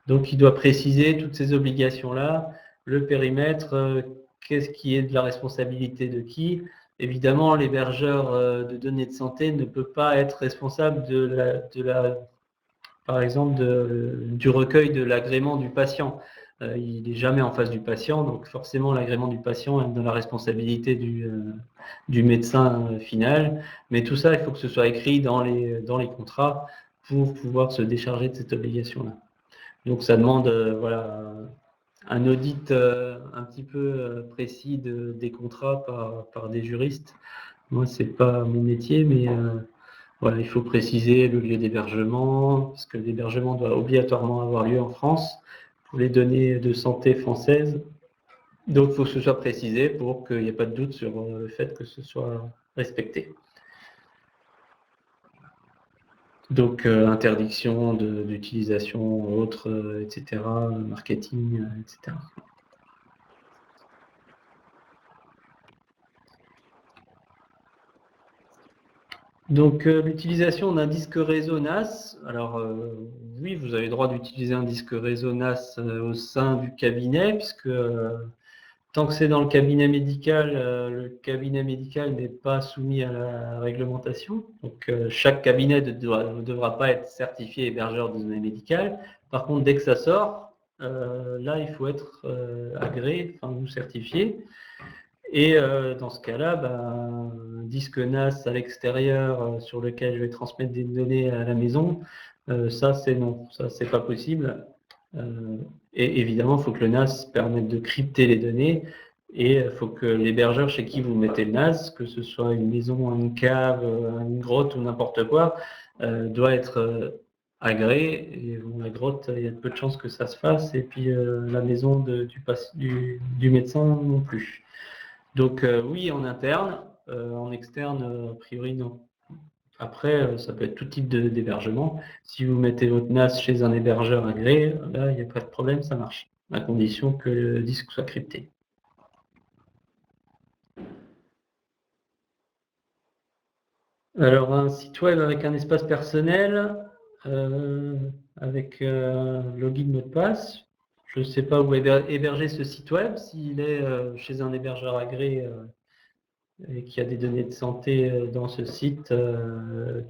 Donc, il doit préciser toutes ces obligations-là, le périmètre, qu'est-ce qui est de la responsabilité de qui. Évidemment, l'hébergeur de données de santé ne peut pas être responsable par exemple, du recueil de l'agrément du patient. Il n'est jamais en face du patient, donc forcément l'agrément du patient est dans la responsabilité du médecin final. Mais tout ça, il faut que ce soit écrit dans les contrats pour pouvoir se décharger de cette obligation-là. Donc ça demande voilà, un audit un petit peu précis des contrats par des juristes. Moi, ce n'est pas mon métier, mais voilà, il faut préciser le lieu d'hébergement, parce que l'hébergement doit obligatoirement avoir lieu en France pour les données de santé françaises. Donc, il faut que ce soit précisé pour qu'il n'y ait pas de doute sur le fait que ce soit respecté. Donc, interdiction d'utilisation autre, etc., marketing, etc. Donc, l'utilisation d'un disque réseau NAS. Alors, oui, vous avez le droit d'utiliser un disque réseau NAS au sein du cabinet, puisque tant que c'est dans le cabinet médical n'est pas soumis à la réglementation. Donc, chaque cabinet ne devra pas être certifié hébergeur de données médicales. Par contre, dès que ça sort, là, il faut être agréé, enfin, ou certifié. Et dans ce cas-là, un disque NAS à l'extérieur sur lequel je vais transmettre des données à la maison, ça c'est non, ça c'est pas possible. Et évidemment, il faut que le NAS permette de crypter les données et il faut que l'hébergeur chez qui vous mettez le NAS, que ce soit une maison, une cave, une grotte ou n'importe quoi, doit être agréé. Et bon, la grotte, il y a peu de chances que ça se fasse, et puis la maison du médecin non plus. Donc oui, en interne, en externe, a priori non. Après, ça peut être tout type d'hébergement. Si vous mettez votre NAS chez un hébergeur agréé, là, il n'y a pas de problème, ça marche, à condition que le disque soit crypté. Alors, un site web avec un espace personnel, avec login, mot de passe. Je ne sais pas où héberger ce site web. S'il est chez un hébergeur agréé et qu'il y a des données de santé dans ce site,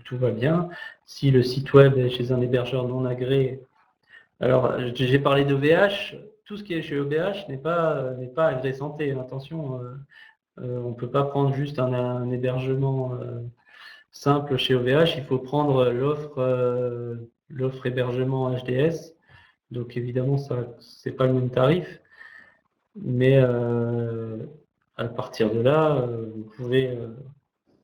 tout va bien. Si le site web est chez un hébergeur non agréé, alors j'ai parlé d'OVH, tout ce qui est chez OVH n'est pas agréé santé, attention, on ne peut pas prendre juste un hébergement simple chez OVH, il faut prendre l'offre hébergement HDS, donc évidemment ça c'est pas le même tarif, mais à partir de là, vous pouvez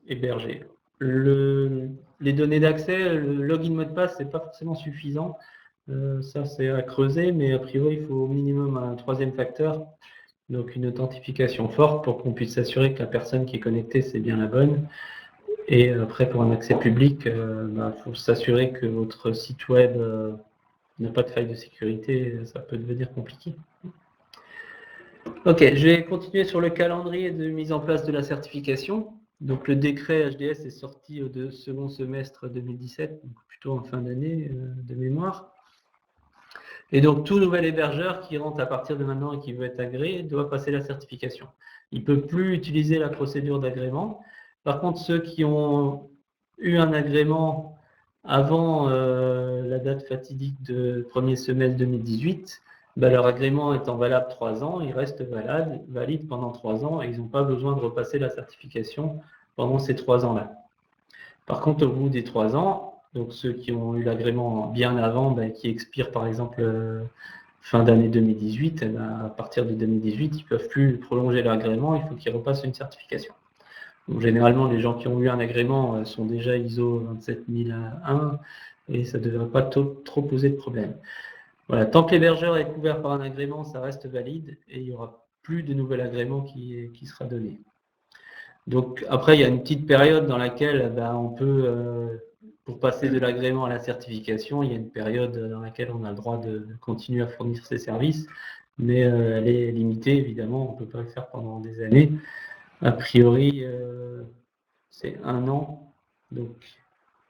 héberger. Les données d'accès, le login mot de passe, c'est pas forcément suffisant. Ça, c'est à creuser, mais a priori, il faut au minimum un troisième facteur, donc une authentification forte pour qu'on puisse s'assurer que la personne qui est connectée, c'est bien la bonne. Et après, pour un accès public, faut s'assurer que votre site web n'a pas de faille de sécurité, ça peut devenir compliqué. Ok, je vais continuer sur le calendrier de mise en place de la certification. Donc le décret HDS est sorti au second semestre 2017, donc plutôt en fin d'année de mémoire. Et donc tout nouvel hébergeur qui rentre à partir de maintenant et qui veut être agréé doit passer la certification. Il ne peut plus utiliser la procédure d'agrément. Par contre, ceux qui ont eu un agrément avant la date fatidique de premier semestre 2018, leur agrément étant valable 3 ans, il reste valide pendant 3 ans et ils n'ont pas besoin de repasser la certification pendant ces 3 ans-là. Par contre, au bout des 3 ans, donc ceux qui ont eu l'agrément bien avant, qui expire par exemple fin d'année 2018, eh ben, à partir de 2018, ils ne peuvent plus prolonger l'agrément, il faut qu'ils repassent une certification. Donc, généralement, les gens qui ont eu un agrément sont déjà ISO 27001 et ça ne devrait pas trop poser de problème. Voilà, tant que l'hébergeur est couvert par un agrément, ça reste valide et il n'y aura plus de nouvel agrément qui sera donné. Donc après, il y a une petite période dans laquelle on peut, pour passer de l'agrément à la certification, il y a une période dans laquelle on a le droit de continuer à fournir ces services, mais elle est limitée, évidemment, on ne peut pas le faire pendant des années. A priori, c'est 1 an, donc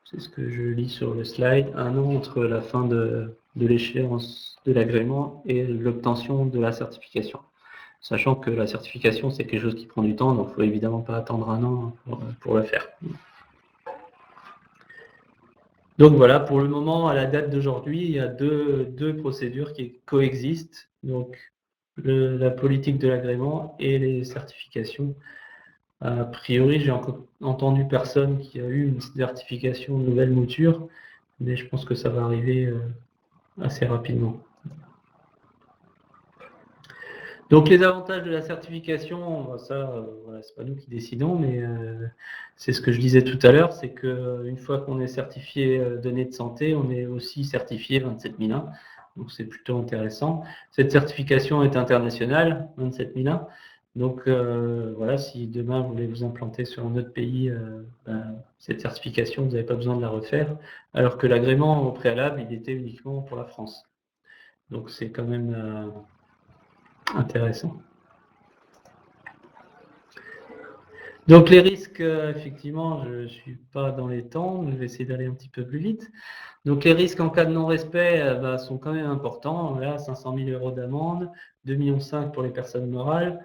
c'est ce que je lis sur le slide, 1 an entre la fin de l'échéance de l'agrément et l'obtention de la certification. Sachant que la certification, c'est quelque chose qui prend du temps, donc il ne faut évidemment pas attendre 1 an pour le faire. Donc voilà, pour le moment, à la date d'aujourd'hui, il y a deux procédures qui coexistent, donc la politique de l'agrément et les certifications. A priori, j'ai encore entendu personne qui a eu une certification nouvelle mouture, mais je pense que ça va arriver assez rapidement. Donc les avantages de la certification, ça, voilà, c'est pas nous qui décidons, mais c'est ce que je disais tout à l'heure, c'est qu'une fois qu'on est certifié données de santé, on est aussi certifié 27001, donc c'est plutôt intéressant. Cette certification est internationale, 27001, donc voilà, si demain vous voulez vous implanter sur un autre pays, cette certification, vous n'avez pas besoin de la refaire, alors que l'agrément au préalable, il était uniquement pour la France. Donc c'est quand même intéressant. Donc les risques, effectivement, je ne suis pas dans les temps, mais je vais essayer d'aller un petit peu plus vite. Donc les risques en cas de non-respect sont quand même importants. Là, 500 000 € d'amende, 2,5 millions pour les personnes morales,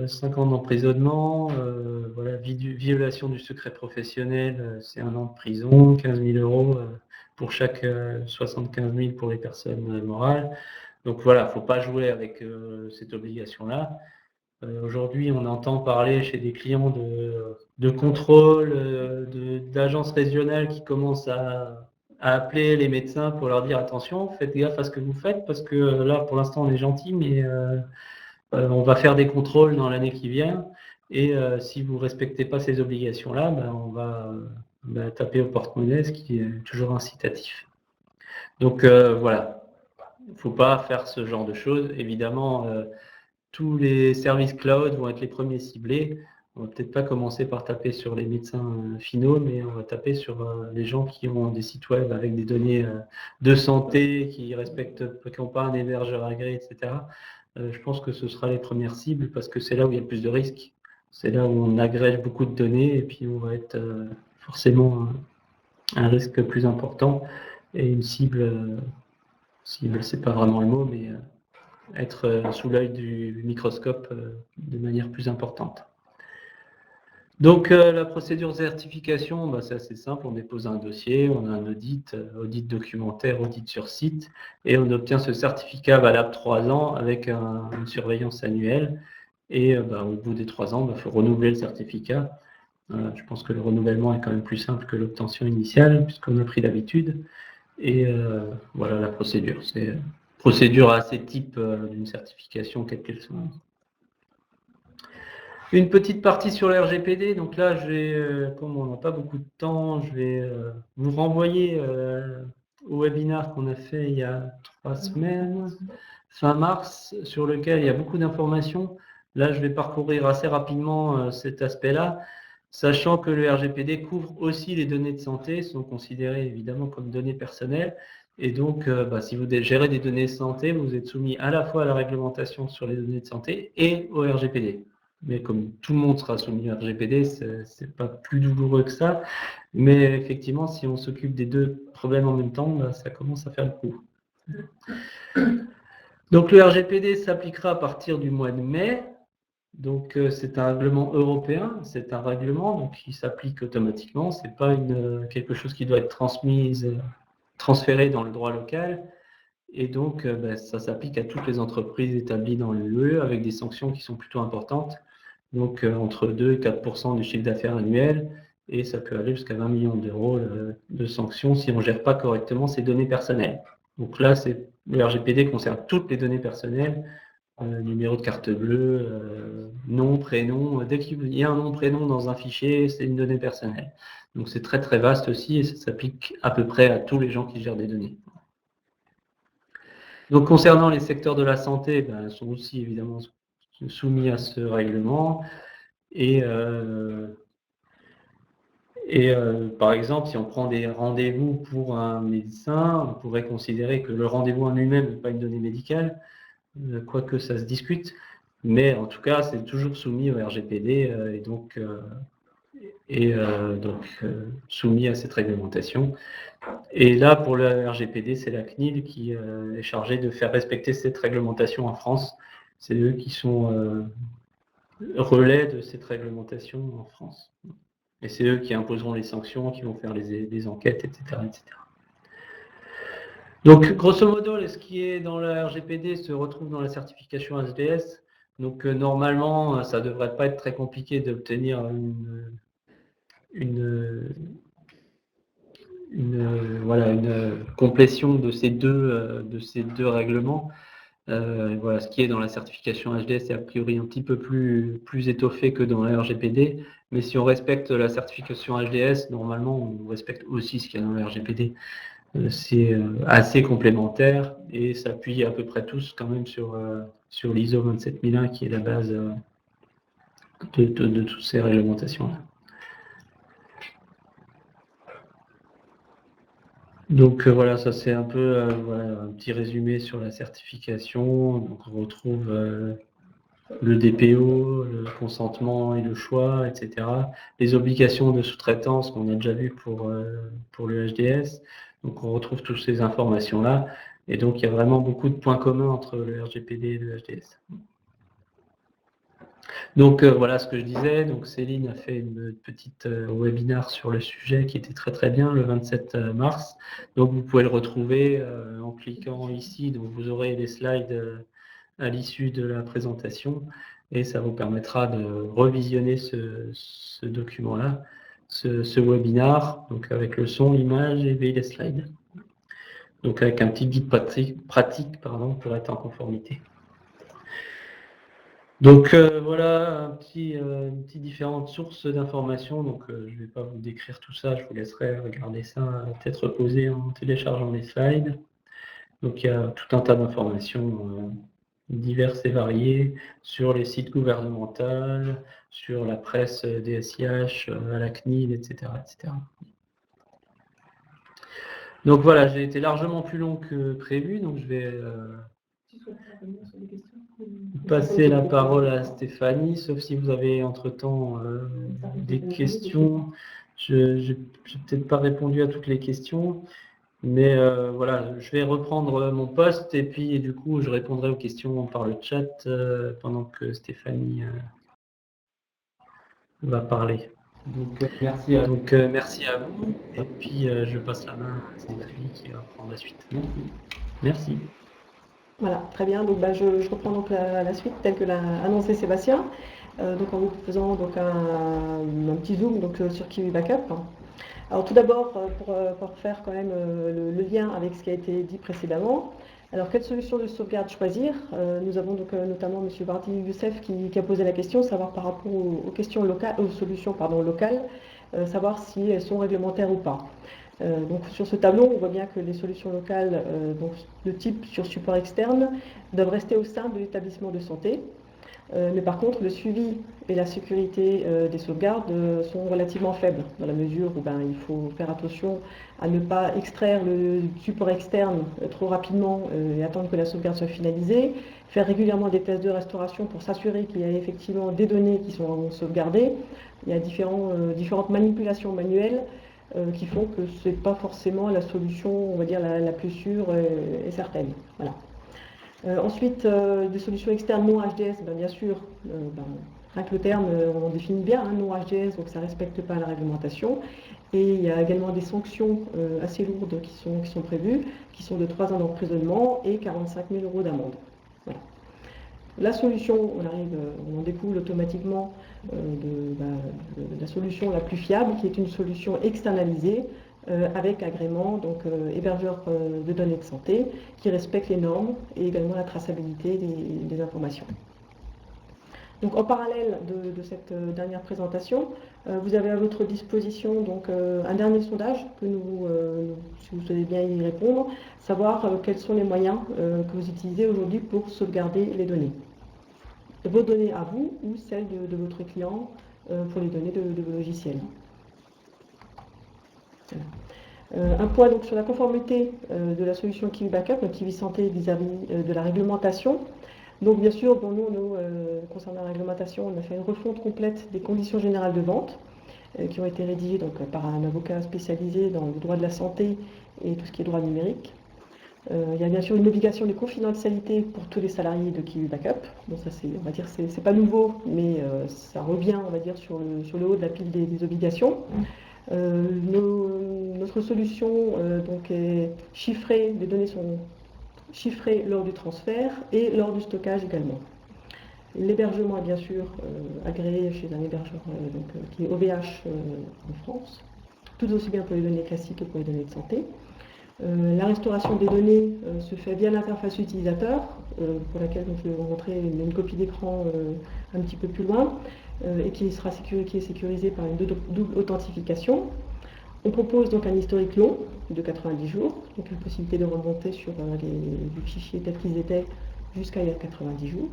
5 ans d'emprisonnement, voilà, violation du secret professionnel, c'est 1 an de prison, 15 000 € pour chaque 75 000 pour les personnes morales. Donc voilà, il ne faut pas jouer avec cette obligation-là. Aujourd'hui, on entend parler chez des clients de contrôle, d'agences régionales qui commencent à appeler les médecins pour leur dire attention, faites gaffe à ce que vous faites, parce que là, pour l'instant, on est gentil, mais on va faire des contrôles dans l'année qui vient. Et si vous ne respectez pas ces obligations-là, on va taper au porte-monnaie, ce qui est toujours incitatif. Donc voilà, il ne faut pas faire ce genre de choses. Évidemment, tous les services cloud vont être les premiers ciblés. On va peut-être pas commencer par taper sur les médecins finaux, mais on va taper sur les gens qui ont des sites web avec des données de santé, qui n'ont pas un hébergeur agréé, etc. Je pense que ce sera les premières cibles parce que c'est là où il y a le plus de risques. C'est là où on agrège beaucoup de données et puis on va être forcément un risque plus important et une cible, c'est pas vraiment le mot, mais être sous l'œil du microscope de manière plus importante. Donc la procédure de certification, c'est assez simple, on dépose un dossier, on a un audit documentaire, audit sur site, et on obtient ce certificat valable 3 ans avec une surveillance annuelle. Et au bout des 3 ans, il faut renouveler le certificat. Je pense que le renouvellement est quand même plus simple que l'obtention initiale, puisqu'on a pris l'habitude. Et voilà la procédure. C'est une procédure assez type d'une certification, quelle qu'elle soit. Une petite partie sur le RGPD. Donc là, comme on n'a pas beaucoup de temps, je vais vous renvoyer au webinaire qu'on a fait il y a 3 semaines, fin mars, sur lequel il y a beaucoup d'informations. Là, je vais parcourir assez rapidement cet aspect-là, sachant que le RGPD couvre aussi les données de santé, sont considérées évidemment comme données personnelles. Et donc, si vous gérez des données de santé, vous êtes soumis à la fois à la réglementation sur les données de santé et au RGPD. Mais comme tout le monde sera soumis au RGPD, c'est pas plus douloureux que ça. Mais effectivement, si on s'occupe des deux problèmes en même temps, ça commence à faire le coup. Donc le RGPD s'appliquera à partir du mois de mai. Donc c'est un règlement européen, c'est un règlement donc qui s'applique automatiquement. C'est pas quelque chose qui doit être transféré dans le droit local. Et donc ça s'applique à toutes les entreprises établies dans l'UE avec des sanctions qui sont plutôt importantes. Donc entre 2 et 4% du chiffre d'affaires annuel, et ça peut aller jusqu'à 20 millions d'euros de sanctions si on ne gère pas correctement ces données personnelles. Donc là, c'est Le RGPD concerne toutes les données personnelles, numéro de carte bleue, nom, prénom. Dès qu'il y a un nom, prénom dans un fichier, c'est une donnée personnelle. Donc c'est très très vaste aussi et ça s'applique à peu près à tous les gens qui gèrent des données. Donc concernant les secteurs de la santé, ben, sont aussi évidemment soumis à ce règlement. Et par exemple, si on prend des rendez-vous pour un médecin, on pourrait considérer que le rendez-vous en lui-même n'est pas une donnée médicale, quoique ça se discute, mais en tout cas, c'est toujours soumis au RGPD et donc soumis à cette réglementation. Et là, pour le RGPD, c'est la CNIL qui est chargée de faire respecter cette réglementation en France. C'est eux qui sont relais de cette réglementation en France. Et c'est eux qui imposeront les sanctions, qui vont faire les enquêtes, etc., etc. Donc, grosso modo, ce qui est dans le RGPD se retrouve dans la certification HDS. Donc, normalement, ça ne devrait pas être très compliqué d'obtenir une complétion de ces deux règlements. Voilà, ce qui est dans la certification HDS est a priori un petit peu plus étoffé que dans la RGPD, mais si on respecte la certification HDS, normalement on respecte aussi ce qu'il y a dans la RGPD. C'est assez complémentaire et s'appuie à peu près tous quand même sur l'ISO 27001 qui est la base de toutes ces réglementations-là. Donc voilà, ça c'est un peu un petit résumé sur la certification. Donc on retrouve le DPO, le consentement et le choix, etc. Les obligations de sous-traitance qu'on a déjà vu pour le HDS. Donc on retrouve toutes ces informations-là. Et donc il y a vraiment beaucoup de points communs entre le RGPD et le HDS. Donc voilà ce que je disais. Donc Céline a fait une petite webinar sur le sujet qui était très très bien le 27 mars. Donc vous pouvez le retrouver en cliquant ici. Donc vous aurez les slides à l'issue de la présentation et ça vous permettra de revisionner ce document-là, ce webinar, donc avec le son, l'image et les slides. Donc avec un petit guide pratique pour être en conformité. Donc voilà une petite différentes sources d'informations. Donc je ne vais pas vous décrire tout ça, je vous laisserai regarder ça, peut-être reposer en téléchargeant les slides. Donc il y a tout un tas d'informations diverses et variées sur les sites gouvernementaux, sur la presse DSIH, à la CNIL, etc., etc. Donc voilà, j'ai été largement plus long que prévu, donc je vais passer la parole à Stéphanie, sauf si vous avez entre-temps des questions. Je n'ai peut-être pas répondu à toutes les questions, mais voilà, je vais reprendre mon poste et puis du coup je répondrai aux questions par le chat pendant que Stéphanie va parler. Donc merci à vous et puis je passe la main à Stéphanie qui va prendre la suite. Merci. Voilà, très bien. Donc, je reprends donc la suite telle que l'a annoncé Sébastien. Donc en vous faisant donc un petit zoom donc, sur Kiwi Backup. Alors tout d'abord, pour faire quand même le lien avec ce qui a été dit précédemment, alors quelle solution de sauvegarde choisir? Nous avons donc notamment M. Bardi Youssef qui a posé la question, savoir par rapport aux questions locales, aux solutions locales, savoir si elles sont réglementaires ou pas. Donc sur ce tableau, on voit bien que les solutions locales donc de type sur support externe doivent rester au sein de l'établissement de santé. Mais par contre, le suivi et la sécurité des sauvegardes sont relativement faibles, dans la mesure où il faut faire attention à ne pas extraire le support externe trop rapidement et attendre que la sauvegarde soit finalisée, faire régulièrement des tests de restauration pour s'assurer qu'il y a effectivement des données qui sont sauvegardées. Il y a différentes manipulations manuelles qui font que ce n'est pas forcément la solution, on va dire, la plus sûre et certaine. Voilà. Ensuite, des solutions externes non HDS, bien sûr, rien que le terme, on définit bien, non HDS, donc ça ne respecte pas la réglementation. Et il y a également des sanctions assez lourdes qui sont prévues, qui sont de 3 ans d'emprisonnement et 45 000 € d'amende. Voilà. La solution, on en découle automatiquement de la solution la plus fiable, qui est une solution externalisée, avec agrément, donc hébergeur de données de santé, qui respecte les normes et également la traçabilité des informations. Donc en parallèle de cette dernière présentation, vous avez à votre disposition donc, un dernier sondage que si vous souhaitez bien y répondre, savoir quels sont les moyens que vous utilisez aujourd'hui pour sauvegarder les données. Vos données à vous ou celles de votre client pour les données de vos logiciels. Voilà. Un point donc, sur la conformité de la solution Kiwi Backup, donc Kiwi Santé vis-à-vis de la réglementation. Donc bien sûr, bon, nous, concernant la réglementation, on a fait une refonte complète des conditions générales de vente qui ont été rédigées donc, par un avocat spécialisé dans le droit de la santé et tout ce qui est droit numérique. Il y a bien sûr une obligation de confidentialité pour tous les salariés de Kiwi Backup. Bon, ça, on va dire, c'est pas nouveau, mais ça revient, on va dire, sur le haut de la pile des obligations. Notre solution donc est chiffrée, les données sont chiffrées lors du transfert et lors du stockage également. L'hébergement est bien sûr agréé chez un hébergeur qui est OVH en France, tout aussi bien pour les données classiques que pour les données de santé. La restauration des données se fait via l'interface utilisateur, pour laquelle je vais vous montrer une copie d'écran un petit peu plus loin, et qui est sécurisée par une double authentification. On propose donc un historique long de 90 jours, donc la possibilité de remonter sur les fichiers tels qu'ils étaient jusqu'à il y a 90 jours.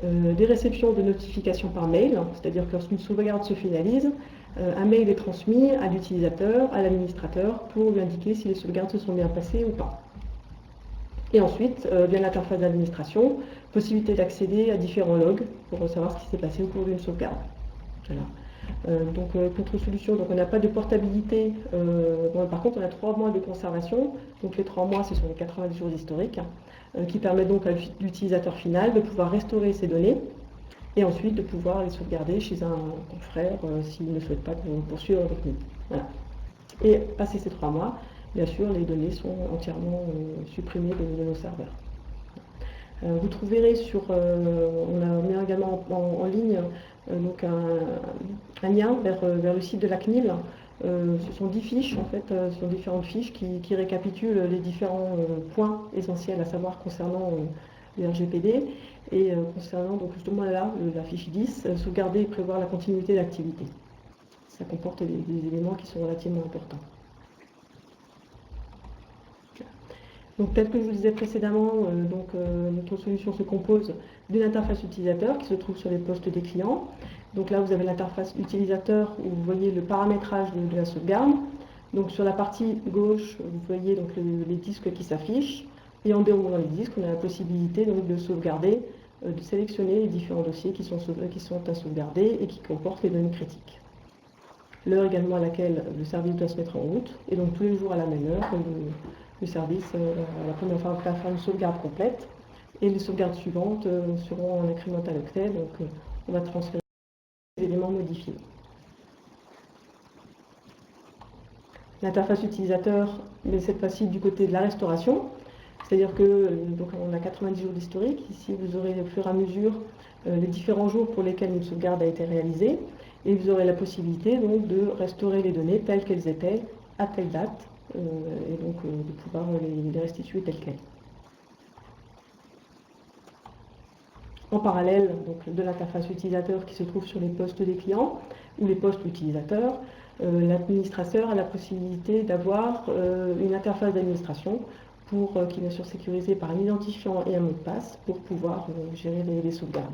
Des réceptions de notifications par mail, c'est-à-dire que lorsqu'une sauvegarde se finalise, un mail est transmis à l'utilisateur, à l'administrateur, pour lui indiquer si les sauvegardes se sont bien passées ou pas. Et ensuite, via l'interface d'administration, possibilité d'accéder à différents logs pour savoir ce qui s'est passé au cours d'une sauvegarde. Voilà. Donc contre solution, donc on n'a pas de portabilité, bon, par contre on a 3 mois de conservation, donc les 3 mois ce sont les 90 jours historiques, qui permettent donc à l'utilisateur final de pouvoir restaurer ses données et ensuite de pouvoir les sauvegarder chez un confrère s'il ne souhaite pas poursuivre avec nous. Voilà. Et passé ces 3 mois, bien sûr les données sont entièrement supprimées de nos serveurs. Vous trouverez on a mis également en ligne donc un lien vers le site de la CNIL. Ce sont 10 fiches, en fait, ce sont différentes fiches qui récapitulent les différents points essentiels à savoir concernant le RGPD et concernant donc justement là, la fiche 10, sauvegarder et prévoir la continuité d'activité. Ça comporte des éléments qui sont relativement importants. Donc, tel que je vous disais précédemment, notre solution se compose d'une interface utilisateur qui se trouve sur les postes des clients. Donc là, vous avez l'interface utilisateur où vous voyez le paramétrage de la sauvegarde. Donc sur la partie gauche, vous voyez donc les disques qui s'affichent. Et en déroulant les disques, on a la possibilité donc, de sauvegarder, de sélectionner les différents dossiers qui sont à sauvegarder et qui comportent les données critiques. L'heure également à laquelle le service doit se mettre en route. Et donc tous les jours à la même heure, le service, la première fois, va faire une sauvegarde complète et les sauvegardes suivantes seront en incrémental octet, donc on va transférer les éléments modifiés. L'interface utilisateur, mais cette fois-ci du côté de la restauration, c'est-à-dire que donc on a 90 jours d'historique. Ici, vous aurez au fur et à mesure les différents jours pour lesquels une sauvegarde a été réalisée et vous aurez la possibilité donc de restaurer les données telles qu'elles étaient à telle date. Et donc de pouvoir les restituer telles quelles. En parallèle donc, de l'interface utilisateur qui se trouve sur les postes des clients ou les postes utilisateurs, l'administrateur a la possibilité d'avoir une interface d'administration qui est bien sûr sécurisée par un identifiant et un mot de passe pour pouvoir gérer les sauvegardes,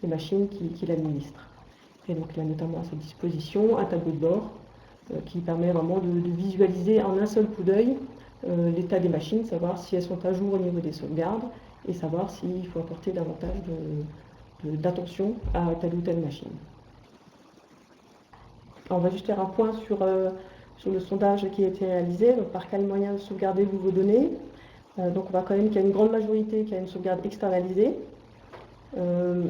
les machines qui l'administrent. Et donc il y a notamment à sa disposition un tableau de bord qui permet vraiment de visualiser en un seul coup d'œil l'état des machines, savoir si elles sont à jour au niveau des sauvegardes et savoir s'il faut apporter davantage d'attention à telle ou telle machine. Alors, on va juste faire un point sur le sondage qui a été réalisé, donc par quel moyen de sauvegarder vos données. Donc on voit quand même qu'il y a une grande majorité qui a une sauvegarde externalisée.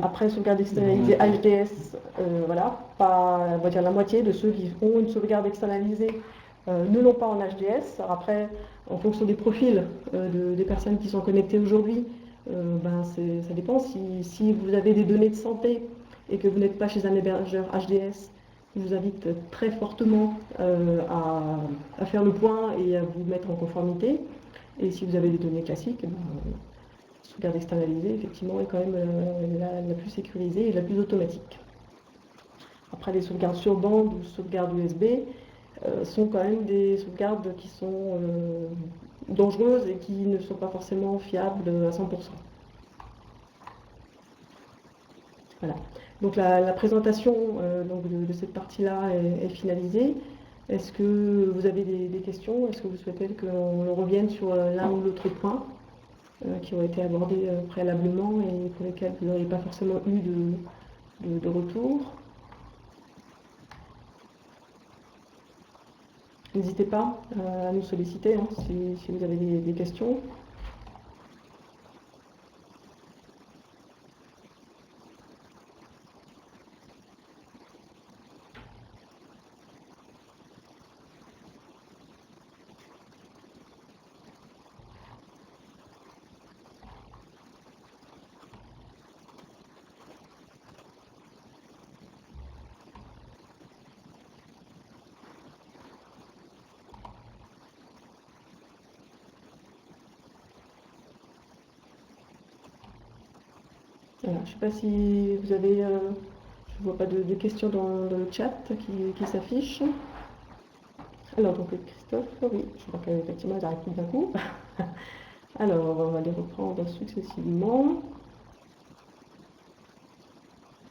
Après sauvegarde externalisée HDS, voilà, on va dire la moitié de ceux qui ont une sauvegarde externalisée ne l'ont pas en HDS. Alors après, en fonction des profils des personnes qui sont connectées aujourd'hui, ça dépend. Si vous avez des données de santé et que vous n'êtes pas chez un hébergeur HDS je vous invite très fortement à faire le point et à vous mettre en conformité. Et si vous avez des données classiques, sauvegarde externalisée, effectivement, est quand même la plus sécurisée et la plus automatique. Après, les sauvegardes sur bande ou sauvegardes USB sont quand même des sauvegardes qui sont dangereuses et qui ne sont pas forcément fiables à 100%. Voilà. Donc la présentation donc de cette partie-là est finalisée. Est-ce que vous avez des questions? Est-ce que vous souhaitez qu'on revienne sur l'un ou l'autre point qui ont été abordés préalablement et pour lesquels vous n'auriez pas forcément eu de retour? N'hésitez pas à nous solliciter hein, si vous avez des questions. Voilà, je ne sais pas si vous avez... je ne vois pas de questions dans le chat qui s'affichent. Alors, donc Christophe, oui, je crois qu'effectivement, ils arrivent tout d'un coup. Alors, on va les reprendre successivement.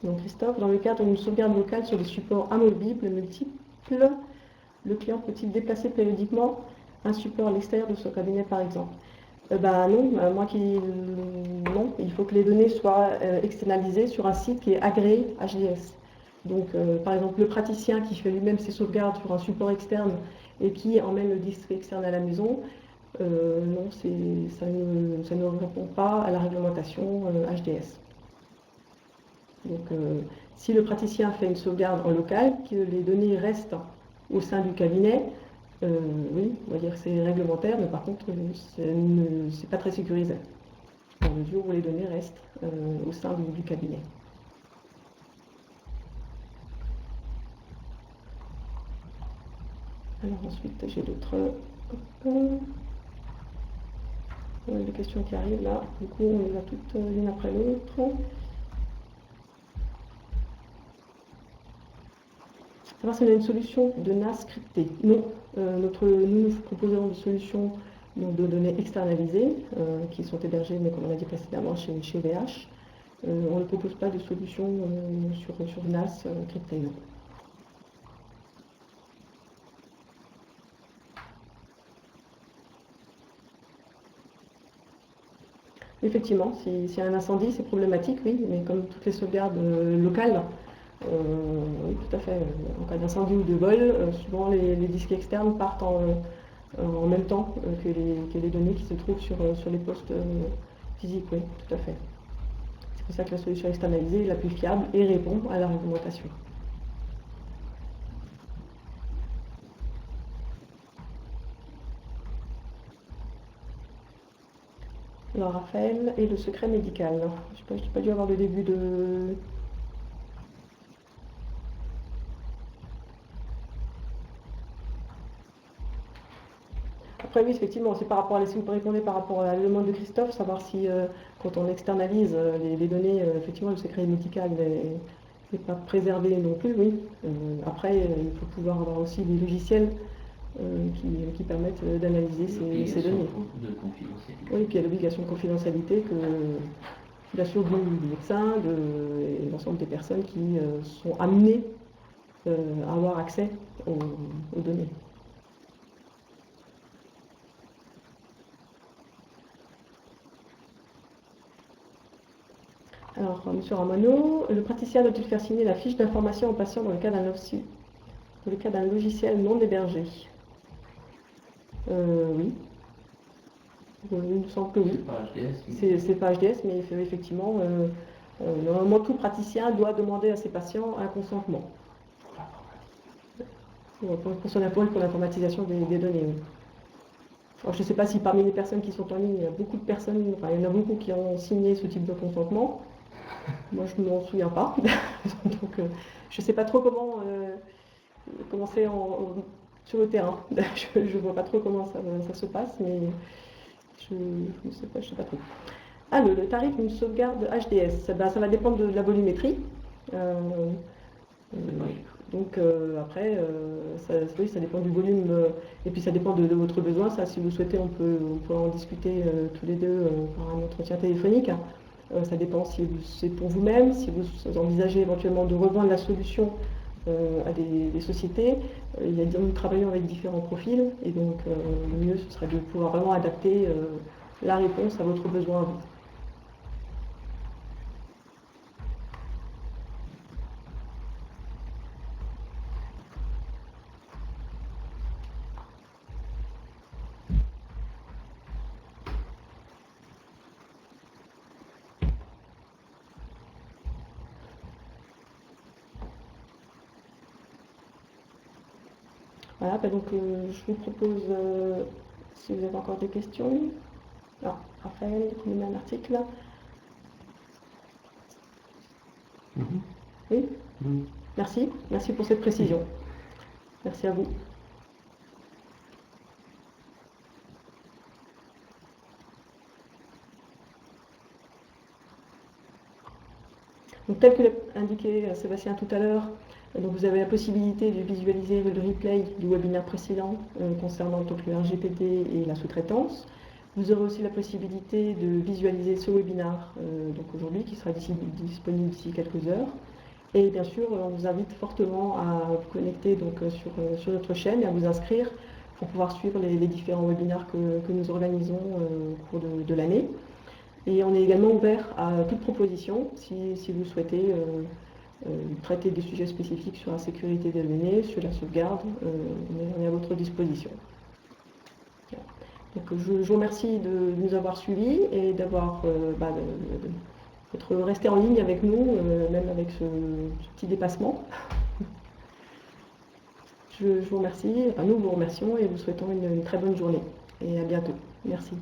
Donc Christophe, dans le cadre d'une sauvegarde locale sur des supports amovibles multiples, le client peut-il déplacer périodiquement un support à l'extérieur de son cabinet par exemple? Non, non, il faut que les données soient externalisées sur un site qui est agréé HDS. Donc par exemple le praticien qui fait lui-même ses sauvegardes sur un support externe et qui emmène le disque externe à la maison, non, ça ne répond pas à la réglementation HDS. Donc si le praticien fait une sauvegarde en local, que les données restent au sein du cabinet, oui, on va dire que c'est réglementaire, mais par contre, c'est pas très sécurisé, dans mesure où les données restent au sein du cabinet. Alors ensuite, j'ai d'autres les questions qui arrivent là. Du coup, on les va toutes l'une après l'autre. Savoir si on a une solution de NAS cryptée. Non, nous proposons des solutions de données externalisées qui sont hébergées, mais comme on a dit précédemment, chez VH. On ne propose pas de solution sur NAS cryptée. Non. Effectivement, s'il y a un incendie, c'est problématique, oui, mais comme toutes les sauvegardes locales, oui, tout à fait. En cas d'incendie ou de vol, souvent les disques externes partent en même temps que les données qui se trouvent sur les postes physiques, oui, tout à fait. C'est pour ça que la solution externalisée est la plus fiable et répond à la réglementation. Alors Raphaël et le secret médical. Je n'ai pas dû avoir le début de... Après oui, effectivement, c'est par rapport à si vous répondez par rapport à la demande de Christophe, savoir si quand on externalise les données, effectivement le secret médical n'est pas préservé non plus, oui. Après, il faut pouvoir avoir aussi des logiciels qui permettent d'analyser ces données. De confidentialité. Oui, puis il y a l'obligation de confidentialité que, bien sûr, du médecin et l'ensemble des personnes qui sont amenées à avoir accès aux données. Alors, M. Ramano, le praticien doit-il faire signer la fiche d'information au patient dans le cas d'un logiciel non hébergé? Oui. Il me semble que oui. C'est pas HDS, mais effectivement, normalement, tout praticien doit demander à ses patients un consentement. Pour son apport et pour l'informatisation des données. Oui. Alors, je ne sais pas si parmi les personnes qui sont en ligne, il y a beaucoup de personnes, enfin, il y en a beaucoup qui ont signé ce type de consentement. Moi, je ne m'en souviens pas. Donc, je ne sais pas trop comment commencer sur le terrain. Je ne vois pas trop comment ça se passe, mais je ne sais pas, trop. Ah, le tarif d'une sauvegarde HDS, ça va dépendre de la volumétrie. Donc après, oui, ça dépend du volume, et puis ça dépend de votre besoin. Ça, si vous souhaitez, on peut en discuter tous les deux par un entretien téléphonique. Ça dépend si c'est pour vous-même, si vous envisagez éventuellement de revendre la solution à des sociétés. Nous travaillons avec différents profils, et donc le mieux, ce serait de pouvoir vraiment adapter la réponse à votre besoin à vous. Voilà, donc je vous propose, si vous avez encore des questions. Alors, Raphaël, vous met un article. Oui. Merci pour cette précision. Merci à vous. Donc, tel que l'a indiqué Sébastien tout à l'heure, donc vous avez la possibilité de visualiser le replay du webinaire précédent concernant donc, le RGPD et la sous-traitance. Vous aurez aussi la possibilité de visualiser ce webinaire donc aujourd'hui, qui sera disponible d'ici quelques heures. Et bien sûr, on vous invite fortement à vous connecter donc, sur notre chaîne et à vous inscrire pour pouvoir suivre les différents webinaires que nous organisons au cours de l'année. Et on est également ouvert à toute proposition si vous souhaitez traiter des sujets spécifiques sur la sécurité des données, sur la sauvegarde, on est à votre disposition. Donc, je vous remercie de nous avoir suivis et d'être resté en ligne avec nous, même avec ce petit dépassement. Je vous remercie, nous vous remercions et vous souhaitons une très bonne journée. Et à bientôt. Merci.